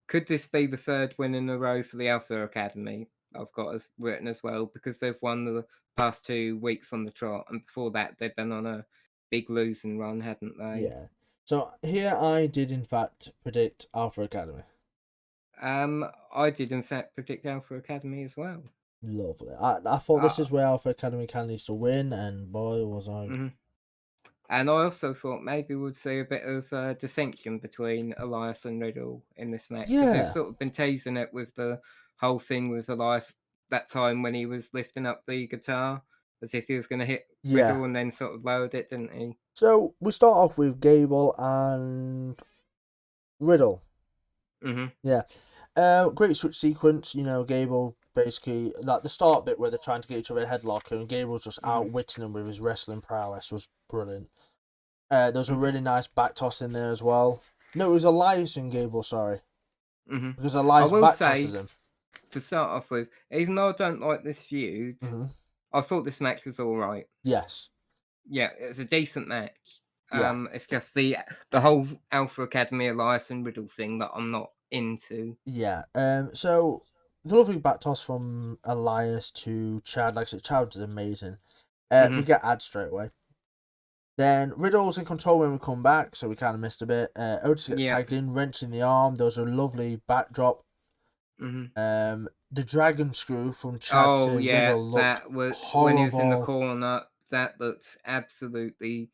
could this be the third win in a row for the Alpha Academy? I've got as written as well, because they've won the past 2 weeks on the trot, and before that they've been on a big losing run, hadn't they?
Yeah. So here I did in fact predict Alpha Academy.
I did in fact predict Alpha Academy as well.
Lovely. I thought this is where Alpha Academy can needs to win, and boy was I
And I also thought maybe we'd see a bit of dissension between Elias and Riddle in this match, because they've
Yeah,
sort of been teasing it with the whole thing with Elias that time when he was lifting up the guitar as if he was going to hit
yeah.
Riddle and then sort of lowered it, didn't he?
So we start off with Gable and Riddle.
Hmm.
Yeah. Great switch sequence. Gable basically like the start bit where they're trying to get each other a headlocker, and Gable's just
Hmm.
outwitting them with his wrestling prowess was brilliant. There's a
Hmm.
really nice back toss in there as well. No, it was Elias and Gable, sorry,
Hmm.
because
I
Elias
will
back
say,
tosses him.
to start off with, even though I don't like this feud,
Hmm.
I thought this match was all right.
Yes.
Yeah, it was a decent match.
Yeah.
It's just the whole Alpha Academy Elias and Riddle thing that I'm not into.
Yeah. So the lovely back toss from Elias to Chad. Like I said, Chad is amazing. We
Hmm.
get ads straight away. Then Riddle's in control when we come back, so we kind of missed a bit. Otis gets
Yeah.
tagged in, wrenching the arm. There was a lovely backdrop.
Hmm.
The dragon screw from Chad
Oh
to
yeah,
Riddle looked
that was when he was in the
horrible.
corner. That looked absolutely.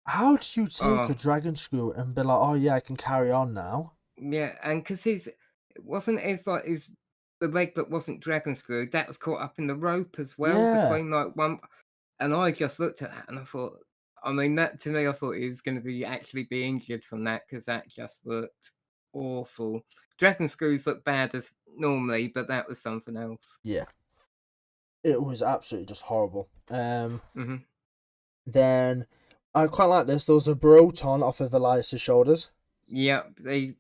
How do you take a
Oh
dragon screw and be like, oh yeah, I can carry on now?
yeah, and because it wasn't his like his the leg that wasn't dragon screwed, that was caught up in the rope as well
Yeah,
between like one. And I just looked at that and I thought, I mean, that to me, I thought he was going to be injured from that, because that just looked awful. Dragon screws look bad as normally, but that was something else.
yeah. It was absolutely just horrible.
Hmm.
Then I quite like this. There was a Broton off of Elias's shoulders.
Yeah, they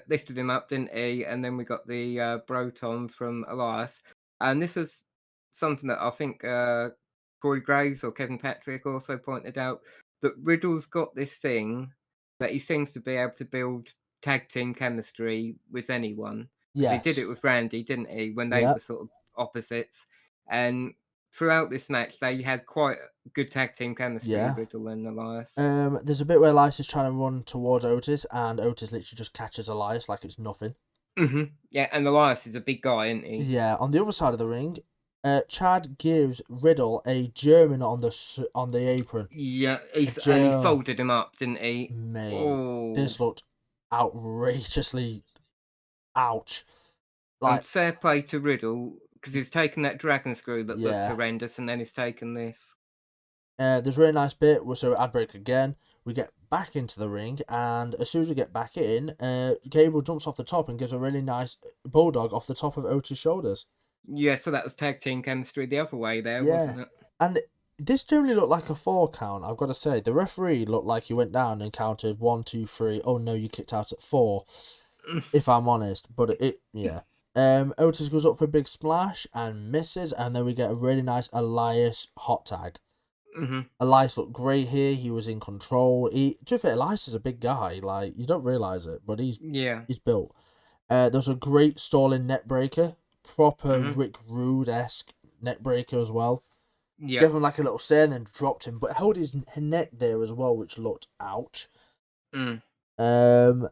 lifted him up, didn't he? And then we got the Broton from Elias. And this is something that I think Corey Graves or Kevin Patrick also pointed out, that Riddle's got this thing that he seems to be able to build tag team chemistry with anyone. Because he did
Yes.
it with Randy, didn't he, when they
Yep.
were sort of opposites. And throughout this match, they had quite good tag team chemistry,
Yeah.
Riddle and Elias.
There's a bit where Elias is trying to run towards Otis, and Otis literally just catches Elias like it's nothing.
Hmm. Yeah, and Elias is a big guy, isn't he?
Yeah. On the other side of the ring, Chad gives Riddle a German on the apron.
Yeah,
A
and he
German,
folded him up, didn't he?
mate.
Oh,
This looked outrageously ouch.
and
Like,
fair play to Riddle, because he's taken that dragon screw that looked
yeah.
horrendous, and then he's taken this.
There's a really nice bit where so ad break again. We get back into the ring, and as soon as we get back in, Gable jumps off the top and gives a really nice bulldog off the top of Otis' shoulders.
Yeah, so that was tag team chemistry the other way there,
Yeah,
wasn't it?
and this generally looked like a 4 count. I've got to say, the referee looked like he went down and counted 1, 2, 3. Oh no, you kicked out at 4. If I'm honest, but yeah. Otis goes up for a big splash and misses, and then we get a really nice Elias hot tag.
Hmm.
Elias looked great here. He was in control. To be fair, Elias is a big guy. Like, you don't realize it, but
Yeah.
he's built. There's a great stalling net breaker, proper
Hmm.
Rick Rude-esque net breaker as well.
Yeah.
Gave him like a little stare and then dropped him, but held his neck there as well, which looked ouch.
Mm.
Um,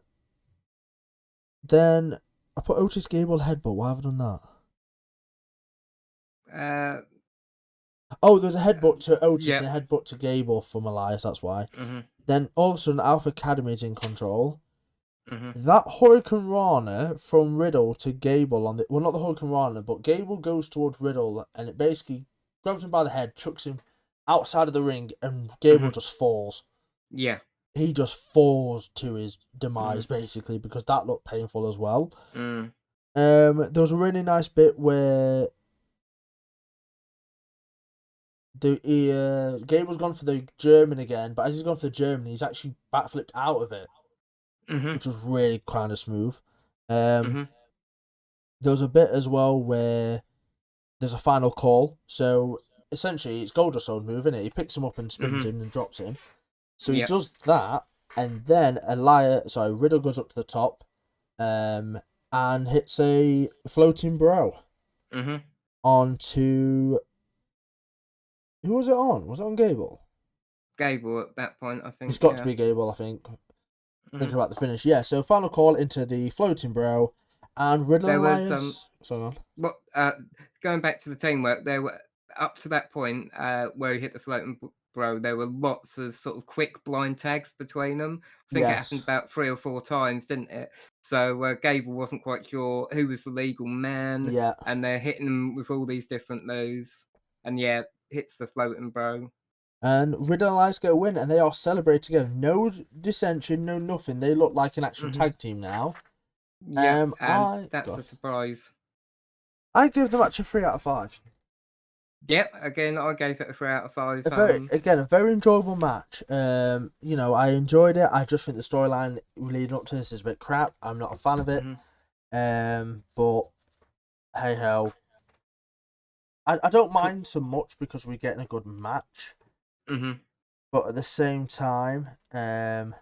then I put Otis Gable headbutt. Why have I done that?
Uh.
Oh, there's a headbutt to Otis
Yeah.
and a headbutt to Gable from Elias. That's why.
Hmm.
Then all of a sudden, Alpha Academy is in control.
Hmm.
That Hurricane Rana from Riddle to Gable on the not the Hurricane Rana, but Gable goes towards Riddle and it basically grabs him by the head, chucks him outside of the ring, and Gable just falls.
Yeah.
He just falls to his demise
Hmm.
basically because that looked painful as well.
Mm.
There was a really nice bit where Gable's gone for the German again, but as he's gone for the German, he's actually backflipped out of it,
Hmm.
which was really kind of smooth. There
Hmm.
was a bit as well where there's a final call. So essentially, it's Goldust's own move, isn't it? He picks him up and spins
Hmm.
him and drops him. So he
Yeah.
does that, and then Riddle goes up to the top, and hits a floating bro
Hmm.
onto. Who was it on? Was it on Gable?
Gable at that point, I
It's
think.
got to
Yeah.
be Gable, I think.
Hmm.
Thinking about the finish, yeah. So final call into the floating bro, and Riddle
There
and
was
Elias. Sorry, on.
What going back to the teamwork, there were up to that point where he hit the floating Bro, there were lots of sort of quick blind tags between them. I think it happened
Yes.
about 3 or 4 times, didn't it? So, Gable wasn't quite sure who was the legal man,
Yeah.
and they're hitting him with all these different moves. And yeah, hits the floating bro.
And Riddle and Elias get a win, and they all celebrate together. No dissension, no nothing. They look like an actual
Mhm.
tag team now.
Yep, and that's
God,
a surprise.
I give the match a 3 out of 5.
Yep, again, I gave it a 3 out of 5.
A very enjoyable match. You know, I enjoyed it. I just think the storyline leading up to this is a bit crap. I'm not a fan of it. But hey ho, I don't mind so much because we're getting a good match.
Mhm.
But at the same time, I'm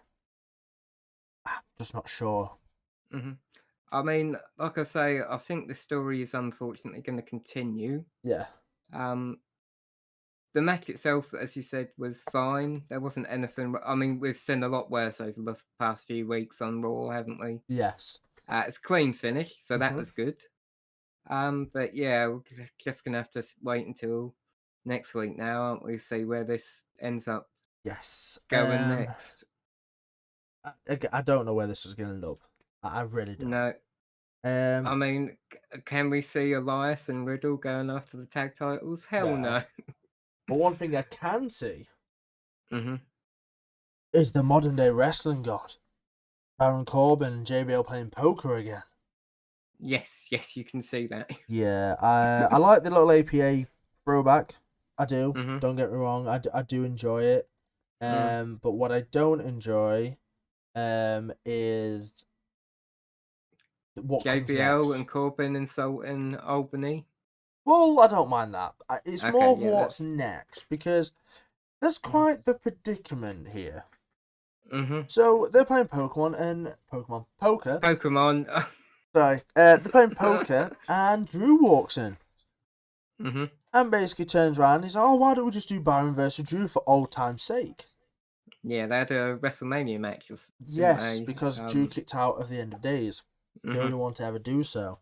just not sure.
Mhm. I mean, like I say, I think the story is unfortunately going to continue.
Yeah.
Um, the match itself, as you said, was fine. There wasn't anything. I mean, we've seen a lot worse over the past few weeks on Raw, haven't we?
Yes.
It's a clean finish, so that
Mhm.
was good. But yeah, we're just gonna have to wait until next week now, aren't we? See where this ends up
Yes.
going next.
I don't know where this is going to end up. I really don't.
No, I
Um.
mean, can we see Elias and Riddle going after the tag titles? Hell
No.
no.
But one thing I can see
hmm
is the modern day wrestling god, Baron Corbin and JBL playing poker again.
Yes, you can see that.
Yeah. I like the little APA throwback. I do.
hmm
Don't get me wrong. I do enjoy it.
Mm.
But what I don't enjoy is what comes
JBL
next.
and Corbin insulting Albany.
Well, I don't mind that. It's more
Okay,
of
yeah,
what's
that's.
next because there's
hmm
quite the predicament here.
hmm
So they're playing poker.
Pokemon.
Sorry, they're playing poker, and Drew walks in
hmm
and basically turns around. And he's like, "Oh, why don't we just do Baron versus Drew for old time's sake?"
Yeah, they had a WrestleMania match, didn't
Yes,
they?
because Drew kicked out of the End of Days, the
hmm
only one to ever do so.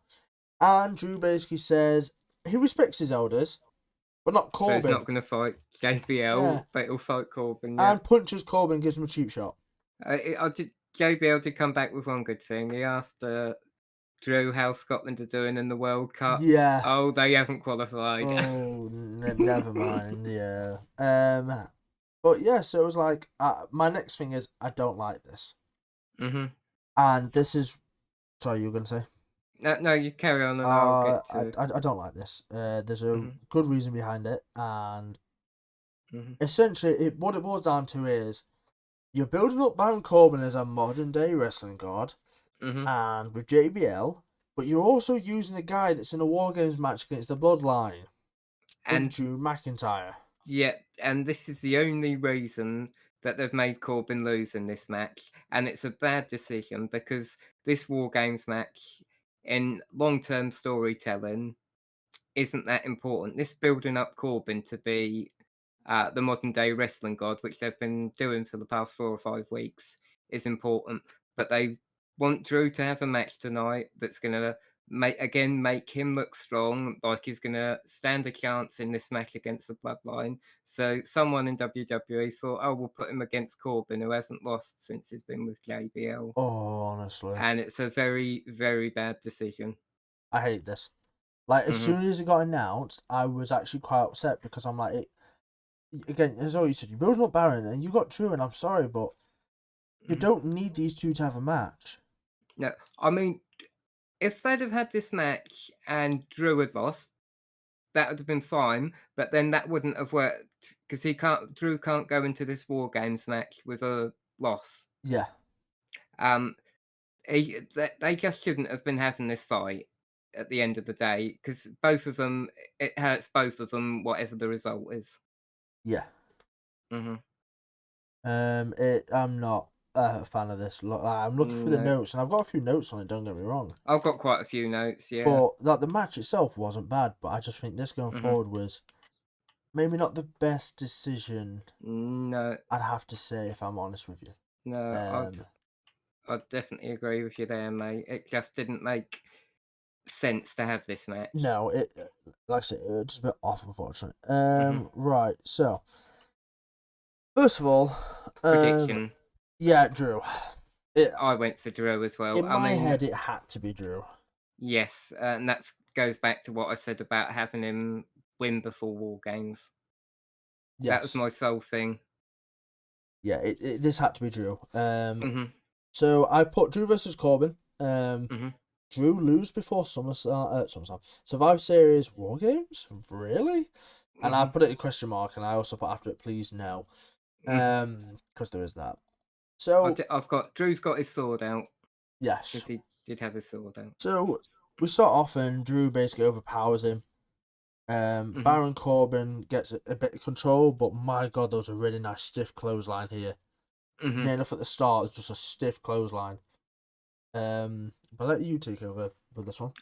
And Drew basically says he respects his elders, but not
So he's
Corbin.
not going to fight
Yeah,
JBL, but he'll fight Corbin. Yeah.
and punches Corbin, gives him a cheap shot.
I did. JBL did come back with one good thing. He asked Drew how Scotland are doing in the World Cup.
Yeah.
Oh, they haven't qualified.
Oh, never mind. Yeah. But yeah, so it was like my next thing is I don't like this,
hmm
and this is sorry you were gonna say.
No, you carry on, and I'll get to.
I don't like this. There's a
hmm
good reason behind it, and
hmm
essentially, what it boils down to is you're building up Baron Corbin as a modern day wrestling god,
hmm
and with JBL, but you're also using a guy that's in a War Games match against the Bloodline in
And
Drew McIntyre.
yeah, and this is the only reason that they've made Corbin lose in this match, and it's a bad decision because this War Games match, in long-term storytelling, isn't that important. This building up Corbin to be the modern day wrestling god, which they've been doing for the past 4 or 5 weeks, is important. But they want Drew to have a match tonight that's going to make him look strong, like he's going to stand a chance in this match against the Bloodline. So someone in WWE thought, oh, we'll put him against Corbin, who hasn't lost since he's been with JBL.
Oh, honestly,
And it's a very, very bad decision.
I hate this. Like as
hmm
soon as it got announced, I was actually quite upset because I'm like, again, as all you said, you're building up Baron and you got Drew, and I'm sorry, but you
hmm
don't need these two to have a match.
No, I mean, if they'd have had this match and Drew had lost, that would have been fine, but then that wouldn't have worked because Drew can't go into this War Games match with a loss.
Yeah,
Um, they just shouldn't have been having this fight at the end of the day because both of them, it hurts both of them, whatever the result is.
yeah.
hmm
I'm not a fan of this. Look, I'm looking for the
No,
notes, and I've got a few notes on it. Don't get me wrong,
I've got quite a few notes. Yeah.
but like the match itself wasn't bad, but I just think this going
hmm
forward was maybe not the best decision.
No,
I'd have to say, if I'm honest with you.
no, I'd definitely agree with you there, mate. It just didn't make sense to have this match.
No, like I said, it's just a bit off, unfortunately.
hmm
Right, so First of all,
prediction.
yeah, Drew.
I went for Drew as well.
In
I
my
mean,
head, it had to be Drew.
yes, and that goes back to what I said about having him win before War Games. That was
Yes.
my sole thing.
Yeah, this had to be Drew.
Mhm.
So I put Drew versus Corbin.
Mhm.
Drew lose before SummerSlam, Survivor Series War Games? Really? And I
Mhm.
put it a question mark, and I also put after it, please no.
Mhm.
Because there is that. So
I've got Drew's got his sword out
yes.
because he did have his sword out.
So we start off, and Drew basically overpowers him.
Mhm.
Baron Corbin gets a bit of control, but my God, there was a really nice stiff clothesline here.
Mhm.
Near enough at the start, it's just a stiff clothesline. But let you take over with this one.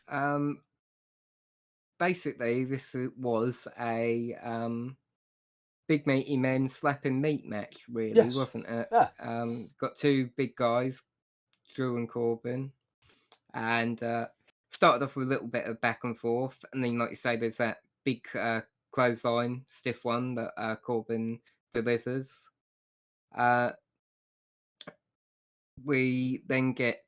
Basically, this was a big meaty men slapping meat match, really,
Yes.
wasn't it?
Yeah.
Got two big guys, Drew and Corbin, and started off with a little bit of back and forth, and then, like you say, there's that big clothesline, stiff one that Corbin delivers. Uh, we then get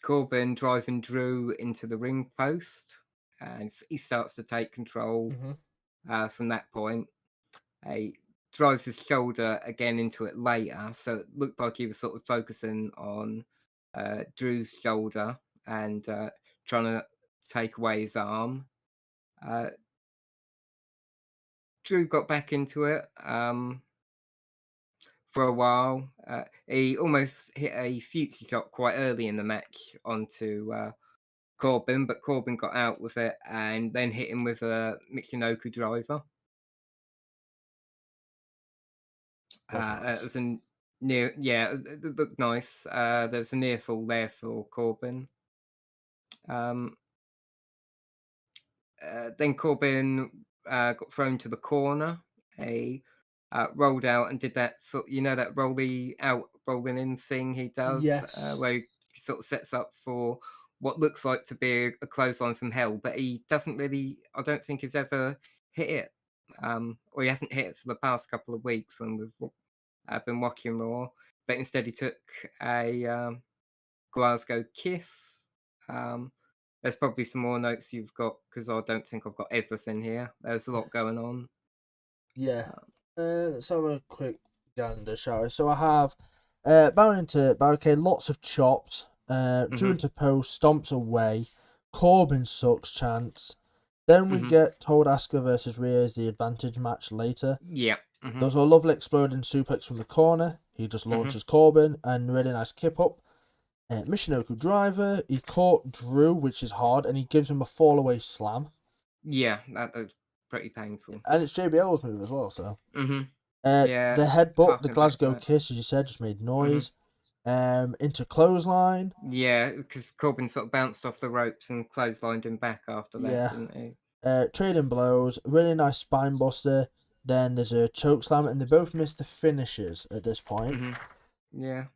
Corbin driving Drew into the ring post, and he starts to take control
Mm-hmm.
from that point. He drives his shoulder again into it later, so it looked like he was sort of focusing on Drew's shoulder and trying to take away his arm. Uh, Drew got back into it for a while. He almost hit a future shot quite early in the match onto Corbin, but Corbin got out with it and then hit him with a Michinoku driver.
Was
That
nice.
was a near, yeah, it looked nice. There was a near fall there for Corbin. Um, then Corbin got thrown to the corner. He rolled out and did that sort, that rolly out, rolling in thing he does,
Yes.
where he sort of sets up for what looks like to be a clothesline from hell, but he doesn't really. I don't think he's ever hit it, or he hasn't hit it for the past couple of weeks when we've been watching Raw. But instead, he took a Glasgow Kiss. Um, there's probably some more notes you've got because I don't think I've got everything here. There's a lot going on.
Yeah.
Uh,
Let's have a quick gander, shall we? So I have Baron into barricade, lots of chops. Drew
mhm,
into post, stomps away. Corbin sucks chance. Then we
mhm,
get told Asuka versus Rhea as the advantage match later.
yeah, mhm,
There's a lovely exploding suplex from the corner. He just
mhm,
launches Corbin and really nice kip up. Michinoku driver. He caught Drew, which is hard, and he gives him a fall away slam.
yeah. That was pretty painful.
And it's JBL's move as well, so.
Mhm, yeah.
The headbutt, the
Harking back to
Glasgow
that.
kiss, as you said, just made
Mhm,
noise. Into clothesline.
yeah, because Corbin sort of bounced off the ropes and clotheslined him back after that,
Yeah.
didn't he?
Trading blows. Really nice spine buster. Then there's a choke slam, and they both miss the finishes at this point.
Mhm, yeah.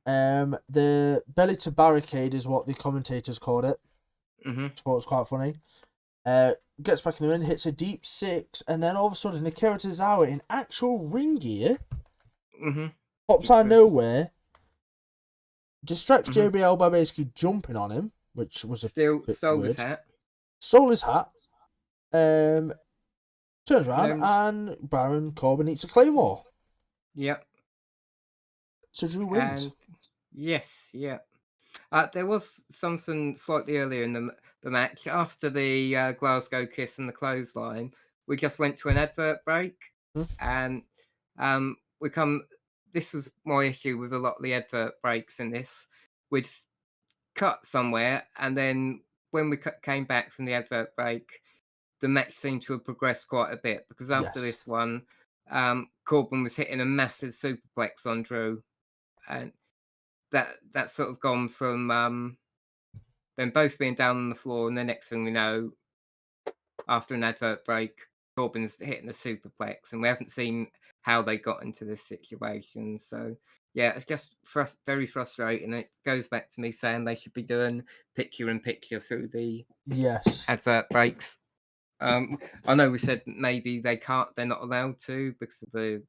The belly to barricade is what the commentators called it.
Mhm,
I thought it was quite funny. Gets back in the ring, hits a deep six, and then all of a sudden Akira Tozawa in actual ring gear
mhm.
pops out of
Because
nowhere, distracts
mhm.
JBL by basically jumping on him, which was a
Still
bit
stole his
weird.
hat,
Stole his hat, um, turns
and
around,
then
and Baron Corbin eats a claymore.
yep,
So Drew wins.
and yes, yeah. There was something slightly earlier in the match after the Glasgow kiss and the clothesline. We just went to an advert break,
Hmm?
and we come. This was my issue with a lot of the advert breaks in this. We'd cut somewhere, and then when we came back from the advert break, the match seemed to have progressed quite a bit because after
Yes.
this one, Corbin was hitting a massive superplex on Drew, and that's sort of gone from them both being down on the floor, and the next thing we know, after an advert break, Corbin's hitting a superplex, and we haven't seen how they got into this situation. So yeah, it's just very frustrating. It goes back to me saying they should be doing picture in picture through the
Yes.
advert breaks. I know we said maybe they can't, they're not allowed to because of the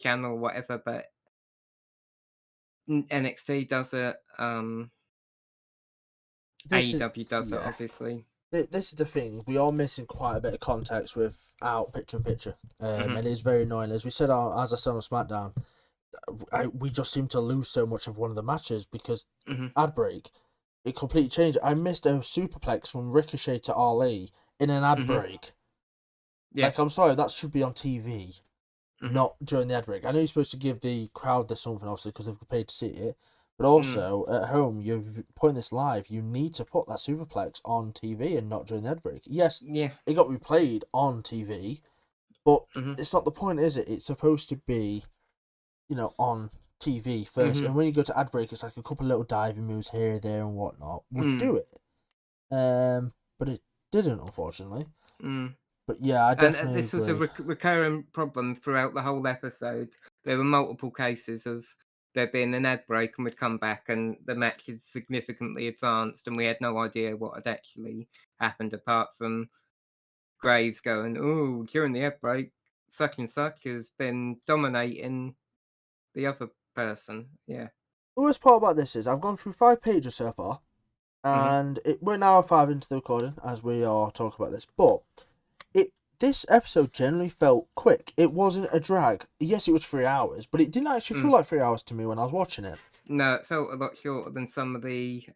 channel or whatever, but NXT does it. AEW does it, obviously.
This is the thing. We are missing quite a bit of context without picture-in-picture, and it's very annoying. As we said, as I said on SmackDown, we just seem to lose so much of one of the matches because ad break. It completely changed. I missed a superplex from Ricochet to Ali in an ad break.
Yeah.
Like, I'm sorry, that should be on TV, not during the ad break. I know you're supposed to give the crowd this something, obviously, because they've paid to see it. But also, at home, you're putting this live, you need to put that superplex on TV and not during the ad break. Yes, it got replayed on TV, but it's not the point, is it? It's supposed to be, on TV first. And when you go to ad break, it's like a couple of little diving moves here, there, and whatnot. Would do it. But it didn't, unfortunately. But yeah, I definitely
And this was a recurring problem throughout the whole episode. There were multiple cases of there being an ad break and we'd come back and the match had significantly advanced and we had no idea what had actually happened apart from Graves going, "Oh, during the ad break, such and such has been dominating the other person." Yeah.
The worst part about this is I've gone through 5 pages so far, and we're now 5 into the recording as we are talking about this, but this episode generally felt quick. It wasn't a drag. Yes, it was 3 hours, but it didn't actually feel like 3 hours to me when I was watching it.
No, it felt a lot shorter than some of the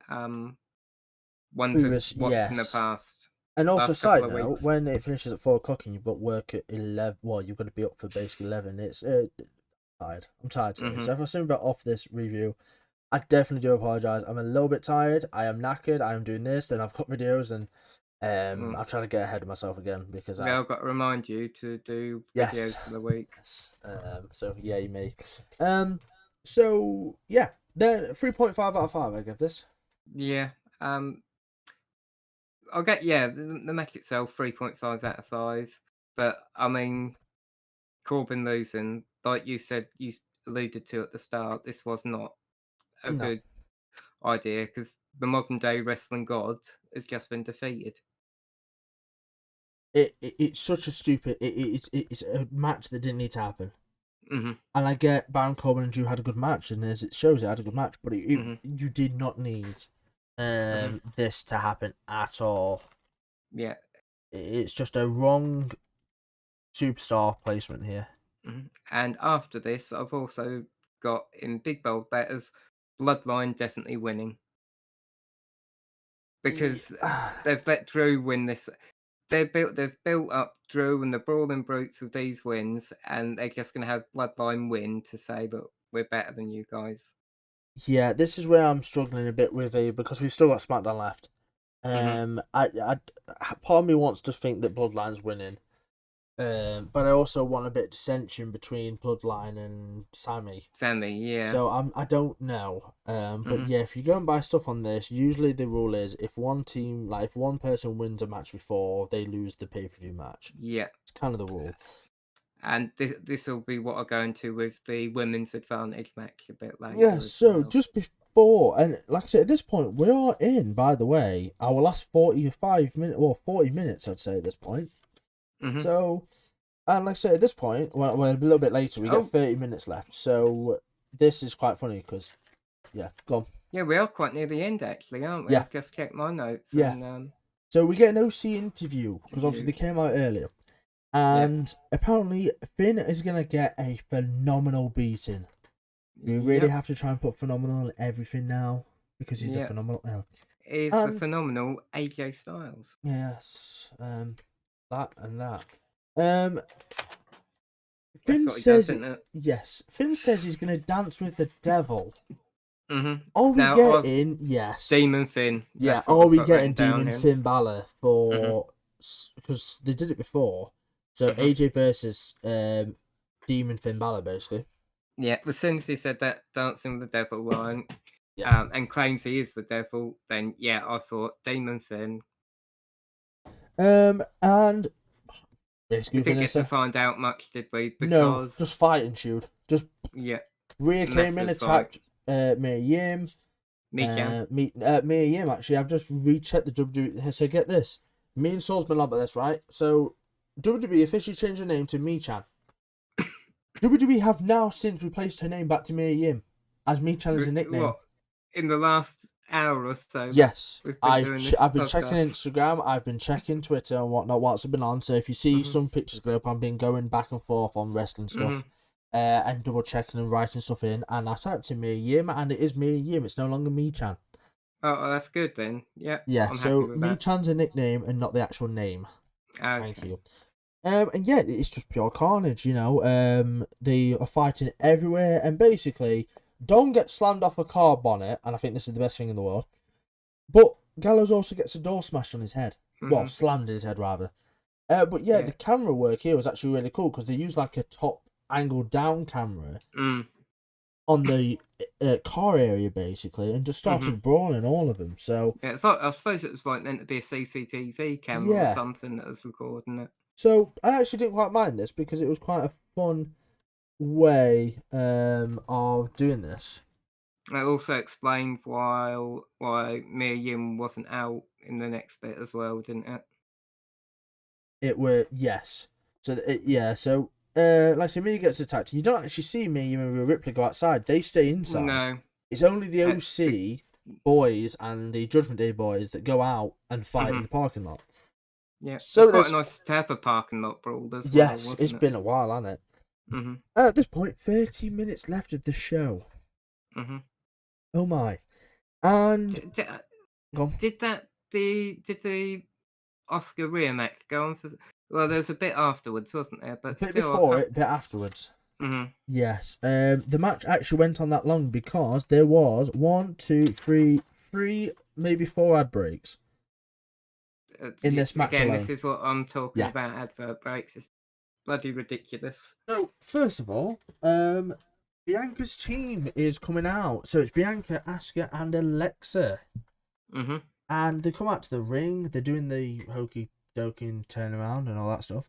ones we've watched in the past.
And also, side note, when it finishes at 4 o'clock and you've got work at 11, well, you've got to be up for basically 11. It's tired. I'm tired today. So if I seem a bit off this review, I definitely do apologise. I'm a little bit tired. I am knackered. I am doing this. Then I've got videos and I'm trying to get ahead of myself again because
I've got to remind you to do videos for the week.
So yay me. So yeah, then 3.5 out of 5. I give this.
Yeah. I'll get the match itself 3.5 out of 5. But I mean, Corbin losing, like you said, you alluded to at the start, this was not a good idea because the modern day wrestling god has just been defeated.
It's such a stupid. It's a match that didn't need to happen. And I get Baron Corbin and Drew had a good match, and as it shows, it had a good match. But you did not need this to happen at all.
Yeah,
it's just a wrong superstar placement here.
And after this, I've also got in big bold letters, Bloodline definitely winning because they've let Drew win this. They've built up Drew and the Brawling Brutes with these wins, and they're just going to have Bloodline win to say that we're better than you guys.
Yeah, this is where I'm struggling a bit with because we've still got SmackDown left. I part of me wants to think that Bloodline's winning, but I also want a bit of dissension between Bloodline and Sammy.
Yeah.
So I don't know. But yeah, if you go and buy stuff on this, usually the rule is if one team, like if one person wins a match before, they lose the pay-per-view match.
Yeah.
It's kind of the rule.
And this will be what I go into with the women's advantage match a bit later.
Yeah, so just before, and like I said, at this point, we are in, by the way, our last 45 minutes, or 40 minutes, I'd say, at this point. So, and like I said, at this point, we're a little bit later, we got 30 minutes left. So, this is quite funny because, yeah, go on.
Yeah, we are quite near the end, actually, aren't we?
Yeah.
I've just checked my notes.
Yeah.
And,
so, we get an OC interview because obviously they came out earlier. And apparently, Finn is going to get a phenomenal beating. We really have to try and put phenomenal in everything now because he's a phenomenal.
He's a phenomenal AJ Styles.
Yes. That and that. Finn says yes. Finn says he's going to dance with the devil. Are we getting
Demon Finn?
Yeah. Are we getting Demon Finn Balor for because they did it before? So AJ versus Demon Finn Balor, basically.
Yeah, as soon as he said that dancing with the devil line, and claims he is the devil, then I thought Demon Finn.
And basically,
we didn't get to find out much, did we? Because
no, just fighting, shoot. Just Rhea came in, attacked Mia Yim. Mia Yim. Actually, I've just rechecked the WWE. So get this, me and Saul's been on about this, right? So WWE officially changed the name to Mi-chan. WWE have now since replaced her name back to Mia Yim as Michan as a nickname.
What, in the last hour or so?
Yes,
We've been doing this
I've been
podcast.
checking Instagram, I've been checking Twitter and whatnot whilst I've been on. So if you see some pictures go up, I've been going back and forth on wrestling stuff, and double checking and writing stuff in. And I typed in Mia Yim, and it is Mia Yim. It's no longer Michan.
Oh, that's good then. Yeah.
Yeah,
I'm
so
happy with that.
Michan's a nickname and not the actual name.
Okay.
Thank you. And yeah, it's just pure carnage, you know. They are fighting everywhere, and basically, Don gets slammed off a car bonnet, and I think this is the best thing in the world. But Gallows also gets a door smashed on his head. Well, slammed in his head, rather. But yeah, the camera work here was actually really cool, because they used like a top angle down camera on the car area, basically, and just started brawling all of them. So
yeah, it's like, I suppose it was like meant to be a CCTV camera or something that was recording it.
So I actually didn't quite mind this, because it was quite a fun way of doing this.
It also explained why Mia Yim wasn't out in the next bit as well, didn't it?
It were yes. So like I say, Mia gets attacked. You don't actually see Mia and Ripley go outside. They stay inside.
No.
It's only the OC boys and the Judgment Day boys that go out and fight in the parking lot.
Yeah.
So
it's quite nice to have a parking lot brawl as well.
Yes, it's been a while, hasn't it? At this point, 30 minutes left of the show. Oh my! And
did the Oscar rematch go on for? Well, there was a bit afterwards, wasn't there? But
a bit
still,
before it, a bit afterwards. Yes. The match actually went on that long because there was 1, 2, 3, maybe 4 ad breaks in this match
again,
alone.
This is what I'm talking about. Advert breaks. It's bloody ridiculous.
So first of all, Bianca's team is coming out. So it's Bianca, Asuka, and Alexa. And they come out to the ring. They're doing the hokey dokey turnaround and all that stuff.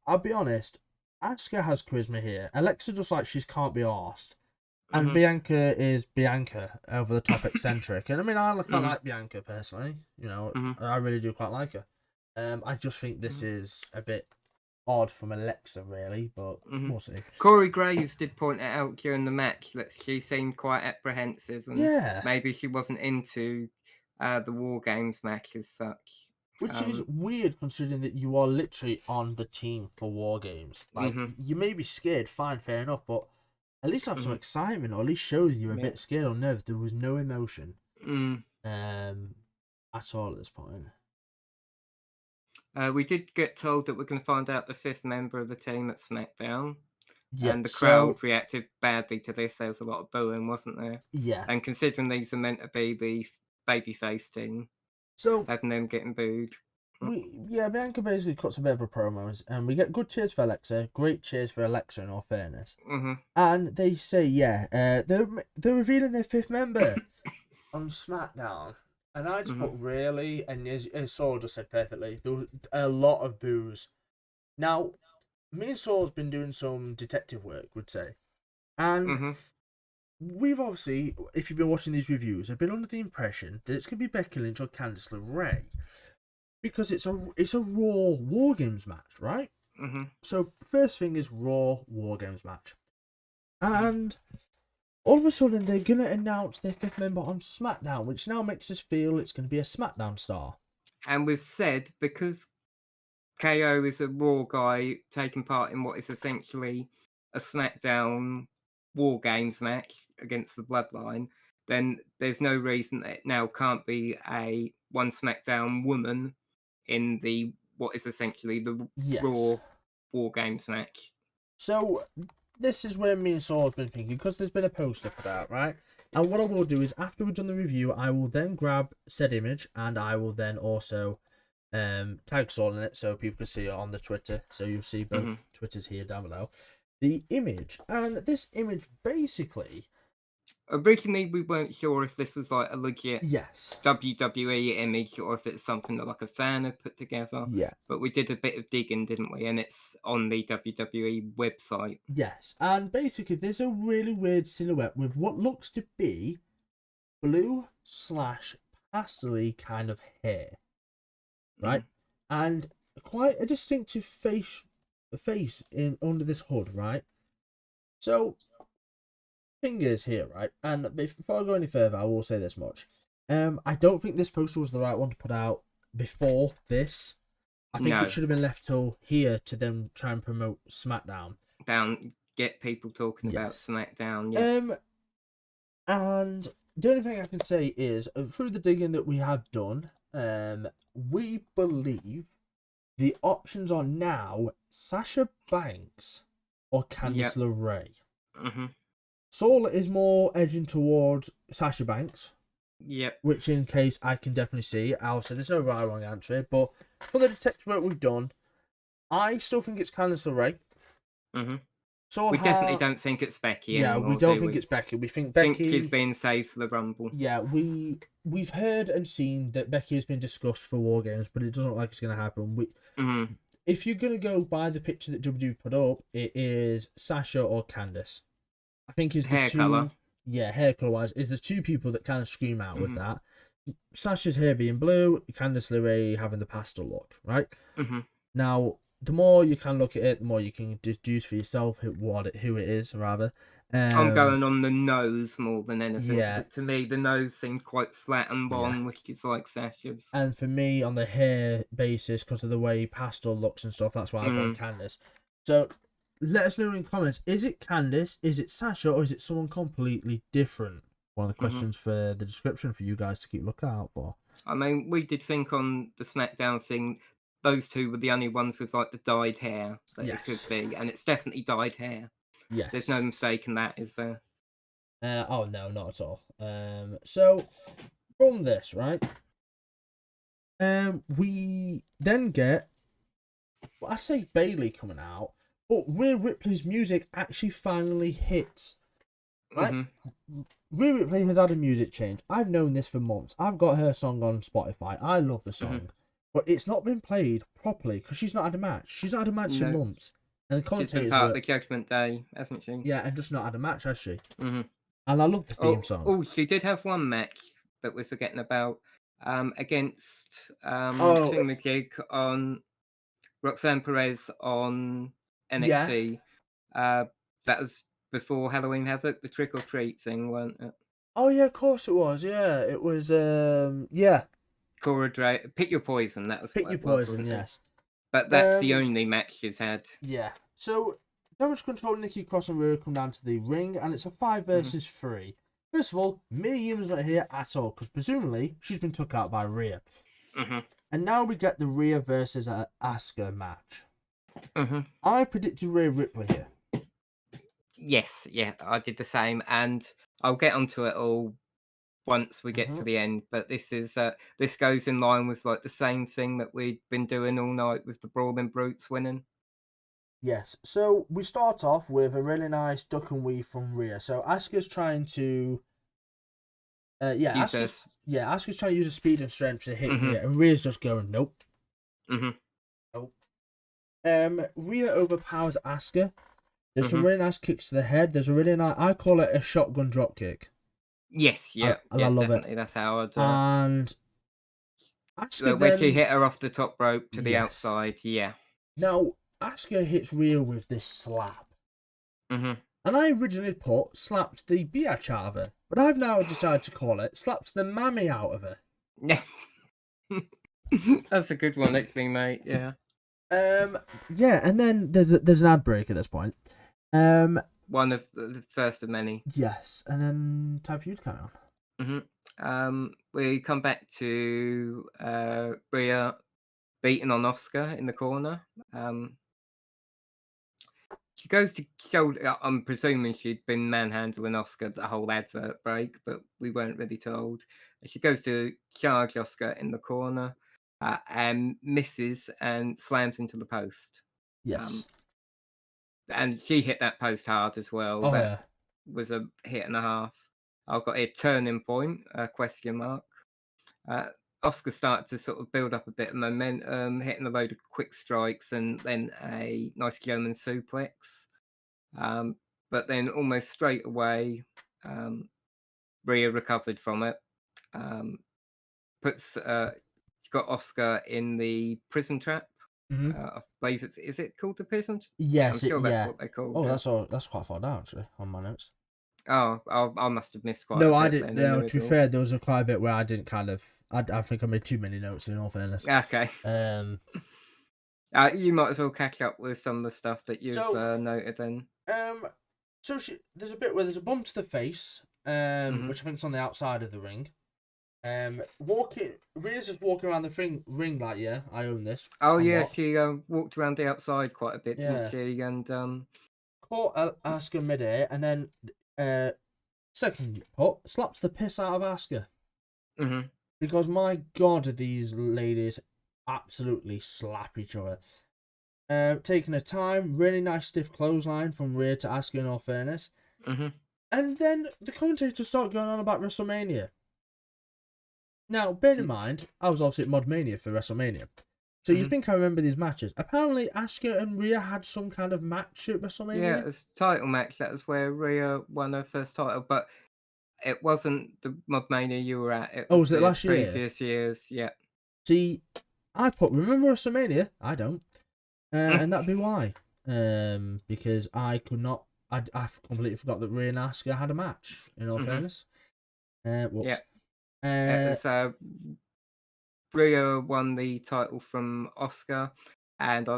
I'll be honest. Asuka has charisma here. Alexa just like she can't be arsed. And Bianca is Bianca, over the top eccentric. And I mean, I quite like Bianca personally. You know, I really do quite like her. I just think this is a bit odd from Alexa, really, but we'll see.
Corey Graves did point it out during the match that she seemed quite apprehensive, and maybe she wasn't into the War Games match as such.
Which is weird, considering that you are literally on the team for War Games. Like, you may be scared, fine, fair enough, but at least have some excitement, or at least show you're a bit scared or nervous. There was no emotion at all at this point.
We did get told that we're going to find out the 5th member of the team at SmackDown. And the crowd reacted badly to this. There was a lot of booing, wasn't there?
Yeah.
And considering these are meant to be the babyface team, so having them getting booed.
Bianca basically cuts a bit of a promos, and we get good cheers for Alexa, great cheers for Alexa in all fairness. And they say, they're revealing their 5th member on SmackDown. And I just put really, and as Saul just said perfectly, there was a lot of boos. Now, me and Saul's been doing some detective work, would say. And we've obviously, if you've been watching these reviews, have been under the impression that it's going to be Becky Lynch or Candice Le-rae. Because it's a Raw War Games match, right? So, first thing is Raw War Games match. And all of a sudden, they're going to announce their 5th member on SmackDown, which now makes us feel it's going to be a SmackDown star.
And we've said, because KO is a Raw guy taking part in what is essentially a SmackDown War Games match against the Bloodline, then there's no reason that it now can't be a one SmackDown woman in the what is essentially the Raw War Games match.
So this is where me and Saul have been thinking, because there's been a poster put out, right? And what I will do is, after we've done the review, I will then grab said image, and I will then also tag Saul in it so people can see it on the Twitter. So you'll see both Twitters here down below. The image, and this image basically...
Originally, we weren't sure if this was like a legit WWE image or if it's something that like a fan had put together. But we did a bit of digging, didn't we? And it's on the WWE website.
Yes, and basically there's a really weird silhouette with what looks to be blue/pastel-y kind of hair, right? And quite a distinctive face face in under this hood, right? So, thing is here, right? And before I go any further, I will say this much. I don't think this poster was the right one to put out before this. I think
No.
it should have been left till here to then try and promote SmackDown.
Get people talking about
Yes.
SmackDown. Yeah.
And the only thing I can say is through the digging that we have done, we believe the options are now Sasha Banks or Candice Le-rae. Saul is more edging towards Sasha Banks.
Yep.
Which, in case, I can definitely see. I'll say there's no right or wrong answer, but for the detective work we've done, I still think it's Candice Le-rae.
We definitely don't think it's Becky anymore.
We don't think it's Becky. We think Becky.
She's been saved for the Rumble.
Yeah, we've heard and seen that Becky has been discussed for War Games, but it doesn't look like it's going to happen. If you're going to go by the picture that WWE put up, it is Sasha or Candice. I think is the
hair
two.
Color.
Yeah, hair color wise, is the two people that kind of scream out with that. Sasha's hair being blue, Candice Le-rae having the pastel look, right? Now, the more you can look at it, the more you can deduce for yourself who it is, rather.
I'm going on the nose more than anything.
Yeah.
To me, the nose seemed quite flat and long, which is like Sasha's.
And for me, on the hair basis, because of the way pastel looks and stuff, that's why I've gone Candice. So, let us know in comments, is it Candice, is it Sasha, or is it someone completely different? One of the questions for the description for you guys to keep looking out for.
I mean, we did think on the SmackDown thing, those two were the only ones with like the dyed hair that it could be, and it's definitely dyed hair.
Yes.
There's no mistake in that, is there?
Oh no, not at all. So from this, right? We then get, I say Bailey coming out, but Rhea Ripley's music actually finally hits. Right? Rhea Ripley has had a music change. I've known this for months. I've got her song on Spotify. I love the song. But it's not been played properly because she's not had a match. She's not had a match in months. And the commentators
she's been part of the Judgment Day, hasn't she?
Yeah, and just not had a match, has she? And I love the theme song.
Oh, she did have one match that we're forgetting about. Against Thingamajig on Roxanne Perez on NXT. That was before Halloween Havoc, the trick or treat thing, weren't it?
Oh yeah, of course it was. Yeah, it was. Yeah.
Cora Dre, Pick Your Poison. That was
Pick Your Poison. Yes.
But that's the only match she's had.
Yeah. So Damage Control, Nikki Cross and Rhea come down to the ring, and it's a 5 versus 3. First of all, Mia Yim's not here at all because presumably she's been took out by Rhea. And now we get the Rhea versus Asuka match. I predicted Rhea Ripley here.
Yes, yeah, I did the same, and I'll get onto it all once we get to the end. But this is this goes in line with like the same thing that we've been doing all night with the Brawling Brutes winning.
Yes, so we start off with a really nice duck and weave from Rhea. So Asuka's trying to, Asuka's trying to use her speed and strength to hit Rhea, and Rhea's just going nope. Nope. Rhea overpowers Asuka. There's some really nice kicks to the head. There's a really nice, I call it a shotgun drop kick.
Yes, yeah,
I love
definitely.
it.
That's how I'd.
And Asuka
when she hit her off the top rope to the outside, yeah.
Now Asuka hits Rhea with this slap. And I originally slapped the biatch out of her, but I've now decided to call it slapped the mammy out of her.
That's a good one, actually, mate. Yeah.
Yeah, and then there's an ad break at this point.
One of the first of many.
Yes, and then time for you to carry
on. We come back to Rhea beating on Asuka in the corner. She goes to shoulder. I'm presuming she'd been manhandling Asuka the whole advert break, but we weren't really told. She goes to charge Asuka in the corner and misses and slams into the post.
Yes.
And she hit that post hard as well. That was a hit and a half. I've got a turning point, question mark. Asuka started to sort of build up a bit of momentum, hitting a load of quick strikes and then a nice German suplex. But then almost straight away, Rhea recovered from it. Got Asuka in the prison trap. I believe is it called the Pigeons?
Yes,
I'm sure that's
yeah.
what they called
Oh,
it.
that's quite far down actually on my notes.
Oh, I must have missed quite
No,
a
I
bit
didn't.
then in the
No, to be
middle.
fair, there was quite a bit where I didn't kind of. I think I made too many notes in all fairness.
Okay.
Um.
You might as well catch up with some of the stuff that you've
So,
noted then.
So there's a bit where there's a bump to the face, which I think's on the outside of the ring. Rhea's just walking around the ring like, yeah, I own this.
Oh
I'm
yeah,
what?
she walked around the outside quite a bit, didn't
Yeah.
she? And
Caught Asuka midair, and then second put slaps the piss out of Asuka. Because my God, these ladies absolutely slap each other. Taking a time, really nice stiff clothesline from Rhea to Asuka in all fairness. And then the commentators start going on about WrestleMania. Now, bear in mind, I was also at Modmania for WrestleMania. So you think I remember these matches. Apparently, Asuka and Rhea had some kind of match at WrestleMania.
Yeah, it was a title match. That was where Rhea won her first title, but it wasn't the Modmania you were at. It was
it
the
last year?
previous years, yeah.
See, I remember WrestleMania? I don't. And that'd be why. Because I could not... I completely forgot that Rhea and Asuka had a match, in all fairness. Whoops.
Yeah. It was... Rhea won the title from Oscar, and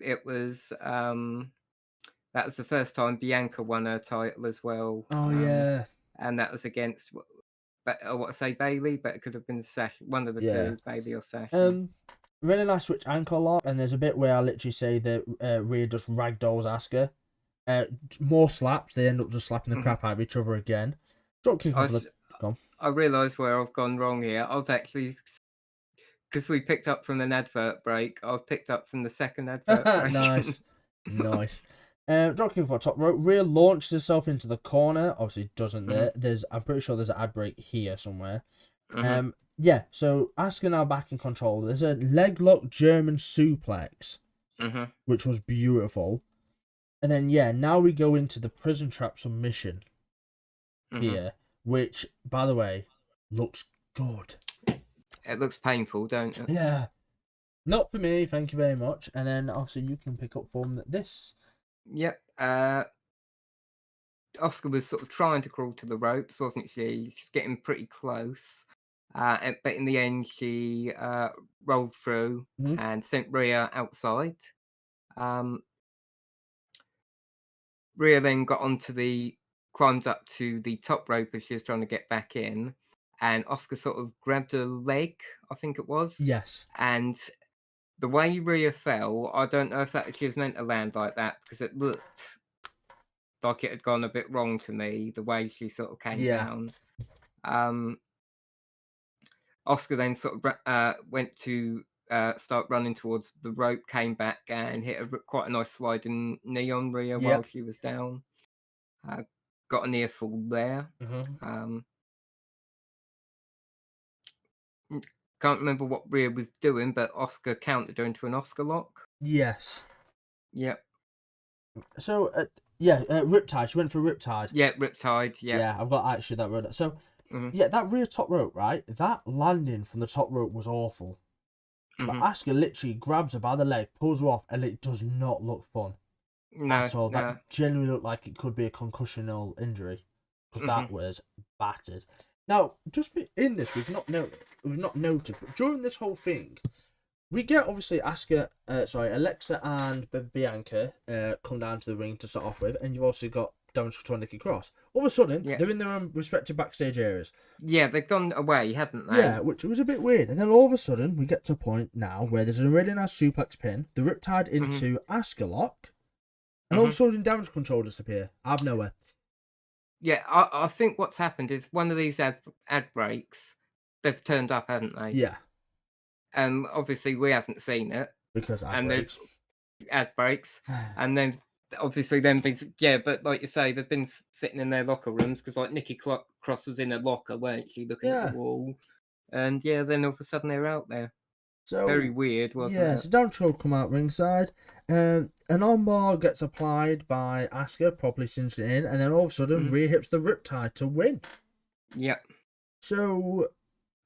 it was that was the first time Bianca won her title as well.
Oh yeah,
and that was against Bailey, but it could have been Sasha, one of the two, Bailey or Sasha.
Really nice switch ankle lock, and there's a bit where I literally say that Rhea just ragdolls Asuka. More slaps, they end up just slapping the crap out of each other again. Drop kick for the...
I realise where I've gone wrong here. I've actually, because we picked up from an advert break, I've picked up from the second advert break.
Nice. Drop kick for top rope. Rhea launches herself into the corner. Obviously, doesn't there. I'm pretty sure there's an ad break here somewhere. Yeah, so Asuka now back in control. There's a leg lock German suplex, which was beautiful. And then, yeah, now we go into the prison trap submission here, which, by the way, looks good.
It looks painful, don't it?
Yeah. Not for me, thank you very much. And then, also, you can pick up from this.
Yep. Oscar was sort of trying to crawl to the ropes, wasn't she? She's getting pretty close. But in the end, she rolled through and sent Rhea outside. Rhea then climbed up to the top rope as she was trying to get back in. And Oscar sort of grabbed her leg, I think it was.
Yes.
And the way Rhea fell, I don't know if she was meant to land like that, because it looked like it had gone a bit wrong to me, the way she sort of came down. Oscar then sort of went to start running towards the rope, came back and hit quite a nice sliding knee on Rhea while she was down. Got a near fall there. Can't remember what Rhea was doing, but Oscar countered her into an Oscar lock.
Yes.
Yep.
So, Riptide. She went for Riptide.
Yeah, Riptide. Yeah.
Yeah, I've got actually that word. So, yeah, that rear top rope, right? That landing from the top rope was awful. But Asuka literally grabs her by the leg, pulls her off, and it does not look fun at all. That genuinely looked like it could be a concussional injury, because that was battered. Now, just in this, we've not noted, but during this whole thing, we get obviously Alexa and Bianca come down to the ring to start off with, and you've also got Damage Control and Nikki Cross. All of a sudden, they're in their own respective backstage areas.
Yeah, they've gone away, haven't they?
Yeah, which was a bit weird. And then all of a sudden, we get to a point now where there's a really nice suplex pin, the Riptide into Asuka lock, and all of a sudden, Damage Control disappear out of nowhere.
Yeah, I think what's happened is one of these ad breaks, they've turned up, haven't they?
Yeah.
Obviously, we haven't seen it.
Because ad
breaks. And then, obviously, but like you say, they've been sitting in their locker rooms, because like Nikki Cross was in a locker, weren't she, looking at the wall? And then all of a sudden they're out there. So very weird, wasn't it? Yeah,
so Damage Control come out ringside. An armbar gets applied by Asuka, properly cinched it in, and then all of a sudden Rhea hits the Riptide to win.
Yep.
So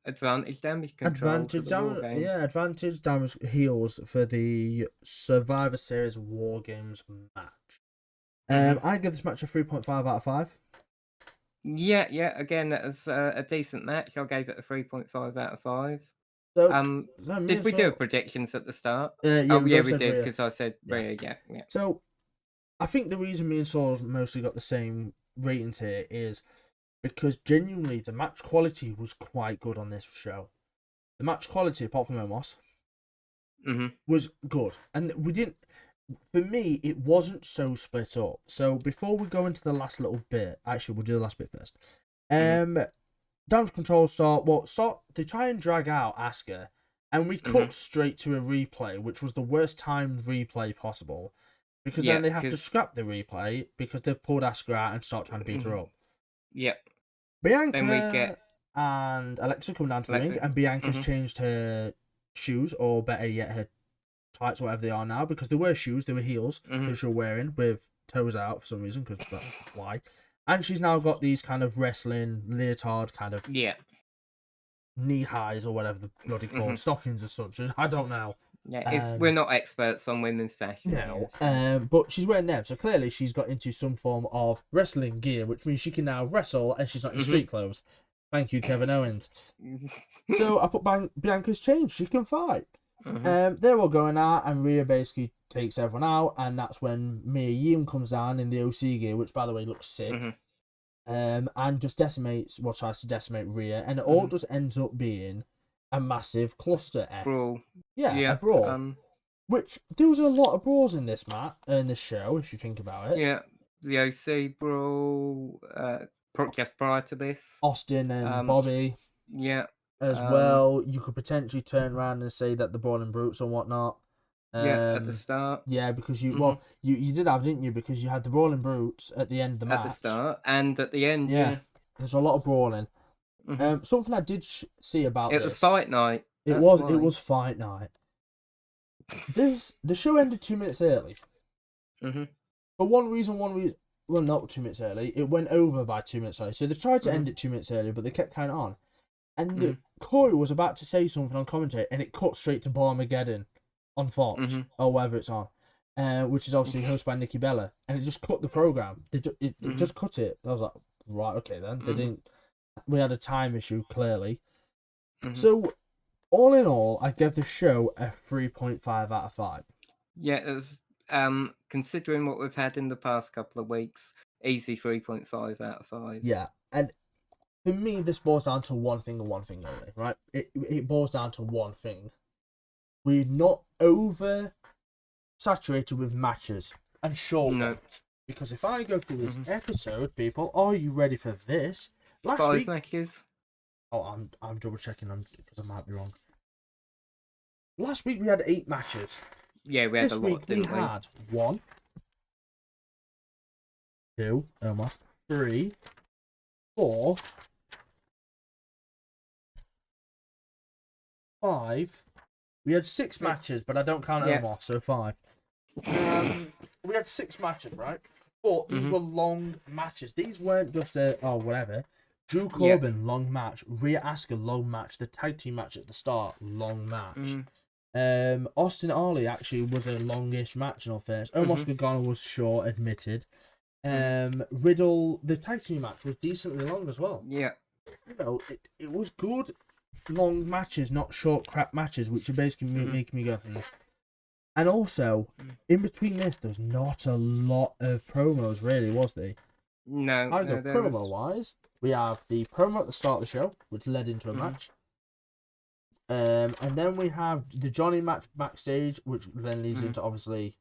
advantage damage control for
Advantage
the War
damage,
Games.
yeah, advantage damage heals for the Survivor Series WARGAMES match. I give this match a 3.5 out of 5.
Yeah. Again, that was a decent match. I gave it a 3.5 out of 5.
So,
Did we do predictions at the start?
yeah,
we did
Rhea.
because I said Rhea. Yeah.
So, I think the reason me and Saul mostly got the same ratings here is because genuinely the match quality was quite good on this show. The match quality, apart from Omos, was good, and we didn't. For me, it wasn't so split up. So before we go into the last little bit, actually, we'll do the last bit first. Damage control start. They try and drag out Asuka, and we cut straight to a replay, which was the worst timed replay possible, because then they have to scrap the replay because they've pulled Asuka out and start trying to beat her up.
Yep.
Bianca and Alexa come down to the ring, and Bianca's changed her shoes, or better yet, her tights, whatever they are now, because they were shoes, they were heels that she was wearing with toes out for some reason, because that's why. And she's now got these kind of wrestling leotard kind of knee highs or whatever the bloody called stockings as such. I don't know.
Yeah, we're not experts on women's fashion.
No, but she's wearing them, so clearly she's got into some form of wrestling gear, which means she can now wrestle and she's not in street clothes. Thank you, Kevin Owens. So I put Bianca's changed. She can fight. They're all going out, and Rhea basically takes everyone out, and that's when Mia Yim comes down in the OC gear, which by the way looks sick, and just tries to decimate Rhea, and it all just ends up being a massive cluster F.
Brawl.
Yeah, a brawl. Which there was a lot of brawls in this show, if you think about it.
Yeah, the OC brawl. Just prior to this,
Austin and Bobby.
Yeah.
As well, you could potentially turn around and say that the Brawling Brutes and whatnot.
At the start.
Yeah, because you did have, didn't you? Because you had the Brawling Brutes at the end of the match.
At the start and at the end. Yeah.
There's a lot of brawling. Something I did see about this.
It was fight night.
It was fight night. The show ended 2 minutes early. For one reason. Well, not 2 minutes early. It went over by 2 minutes early. So they tried to end it 2 minutes early, but they kept kind of on. And Corey was about to say something on commentary, and it cut straight to Barmageddon on Fox, or wherever it's on, which is obviously hosted by Nikki Bella, and it just cut the program. It just cut it. I was like, right, okay then. They didn't. We had a time issue clearly. So, all in all, I give the show a 3.5 out of 5.
Yeah, it's considering what we've had in the past couple of weeks, easy 3.5 out of 5.
Yeah, and for me, this boils down to one thing and one thing only, right? It boils down to one thing. We're not over saturated with matches and short ones. Because if I go through this episode, people, are you ready for this? Last
5
week,
matches.
Oh, I'm double checking because I might be wrong. Last week we had 8 matches.
Yeah, we had
this
a lot.
This week we had 1, 2, almost 3, 4, 5. We had 6 matches, but I don't count Omos, so 5. We had 6 matches, right? But these were long matches. These weren't just whatever. Drew Corbin, long match. Rhea Asuka, long match. The tag team match at the start, long match. Austin Ali actually was a longish match in all fairness. Omos Gargano was short, admitted. Riddle, the tag team match was decently long as well.
Yeah.
You know, it was good long matches, not short crap matches, which are basically making me go. And also, in between this, there's not a lot of promos, really, was there?
No.
Promo-wise, we have the promo at the start of the show, which led into a match. And then we have the Johnny match backstage, which then leads into, obviously,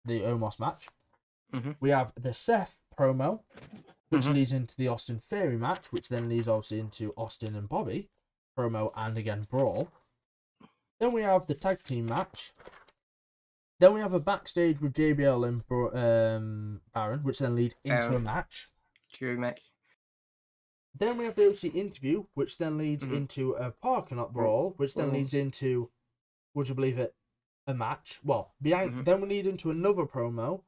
the Omos match. We have the Seth promo, which leads into the Austin Theory match, which then leads, obviously, into Austin and Bobby promo and, again, brawl. Then we have the tag team match. Then we have a backstage with JBL and Baron, which then lead into a match.
True match.
Then we have the OC interview, which then leads into a parking lot brawl, which then leads into, would you believe it, a match. Well, then we lead into another promo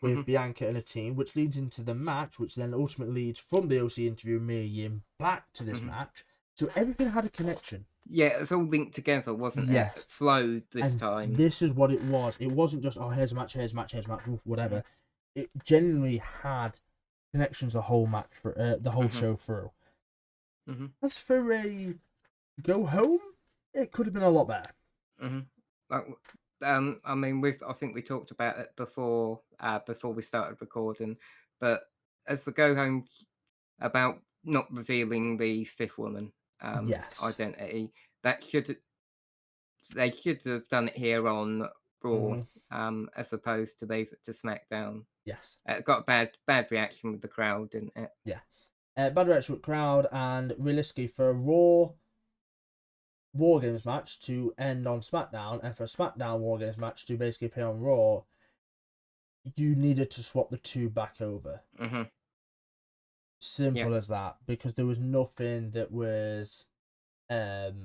with Bianca and a team, which leads into the match, which then ultimately leads from the OC interview, Mia Yim, back to this match. So everything had a connection.
Yeah, it was all linked together, wasn't it?
Yes.
It flowed this
And
time.
this is what it was. It wasn't just, oh, here's a match, here's a match, here's a match, whatever. It genuinely had connections the whole match, for the whole show through. As for a go home, it could have been a lot better.
I mean, I think we talked about it before we started recording, but as the go home about not revealing the fifth woman
Yes.
identity, they should have done it here on Raw, as opposed to leave it to SmackDown.
Yes.
It got a bad reaction with the crowd, didn't it?
Yeah. Bad reaction with crowd, and realistically, for a Raw WarGames match to end on SmackDown, and for a SmackDown WarGames match to basically appear on Raw, you needed to swap the two back over. Simple as that, because there was nothing that was, like,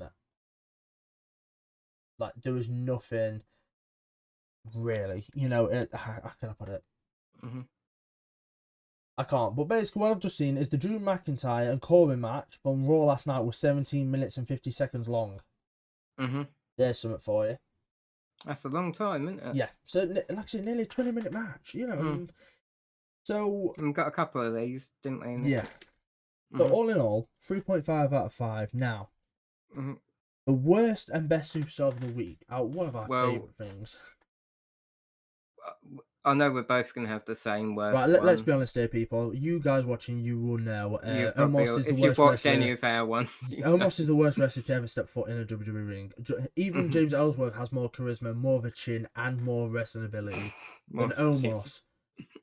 there was nothing really, you know, how can I put it? I can't, but basically what I've just seen is the Drew McIntyre and Corbin match from Raw last night was 17 minutes and 50 seconds long. There's something for you.
That's a long time, isn't it?
Yeah, so like I said, nearly a 20-minute match, you know. So
we got a couple of these, didn't we?
Yeah. So all in all, 3.5 out of 5. Now, the worst and best superstar of the week out of one of our favourite things.
I know we're both going to have the same worst
Right,
one.
let's be honest here, people. You guys watching, you will know.
Omos is the worst wrestler. If you've watched any of our ones.
Omos is the worst wrestler to ever step foot in a WWE ring. Even James Ellsworth has more charisma, more of a chin, and more wrestling ability than Omos.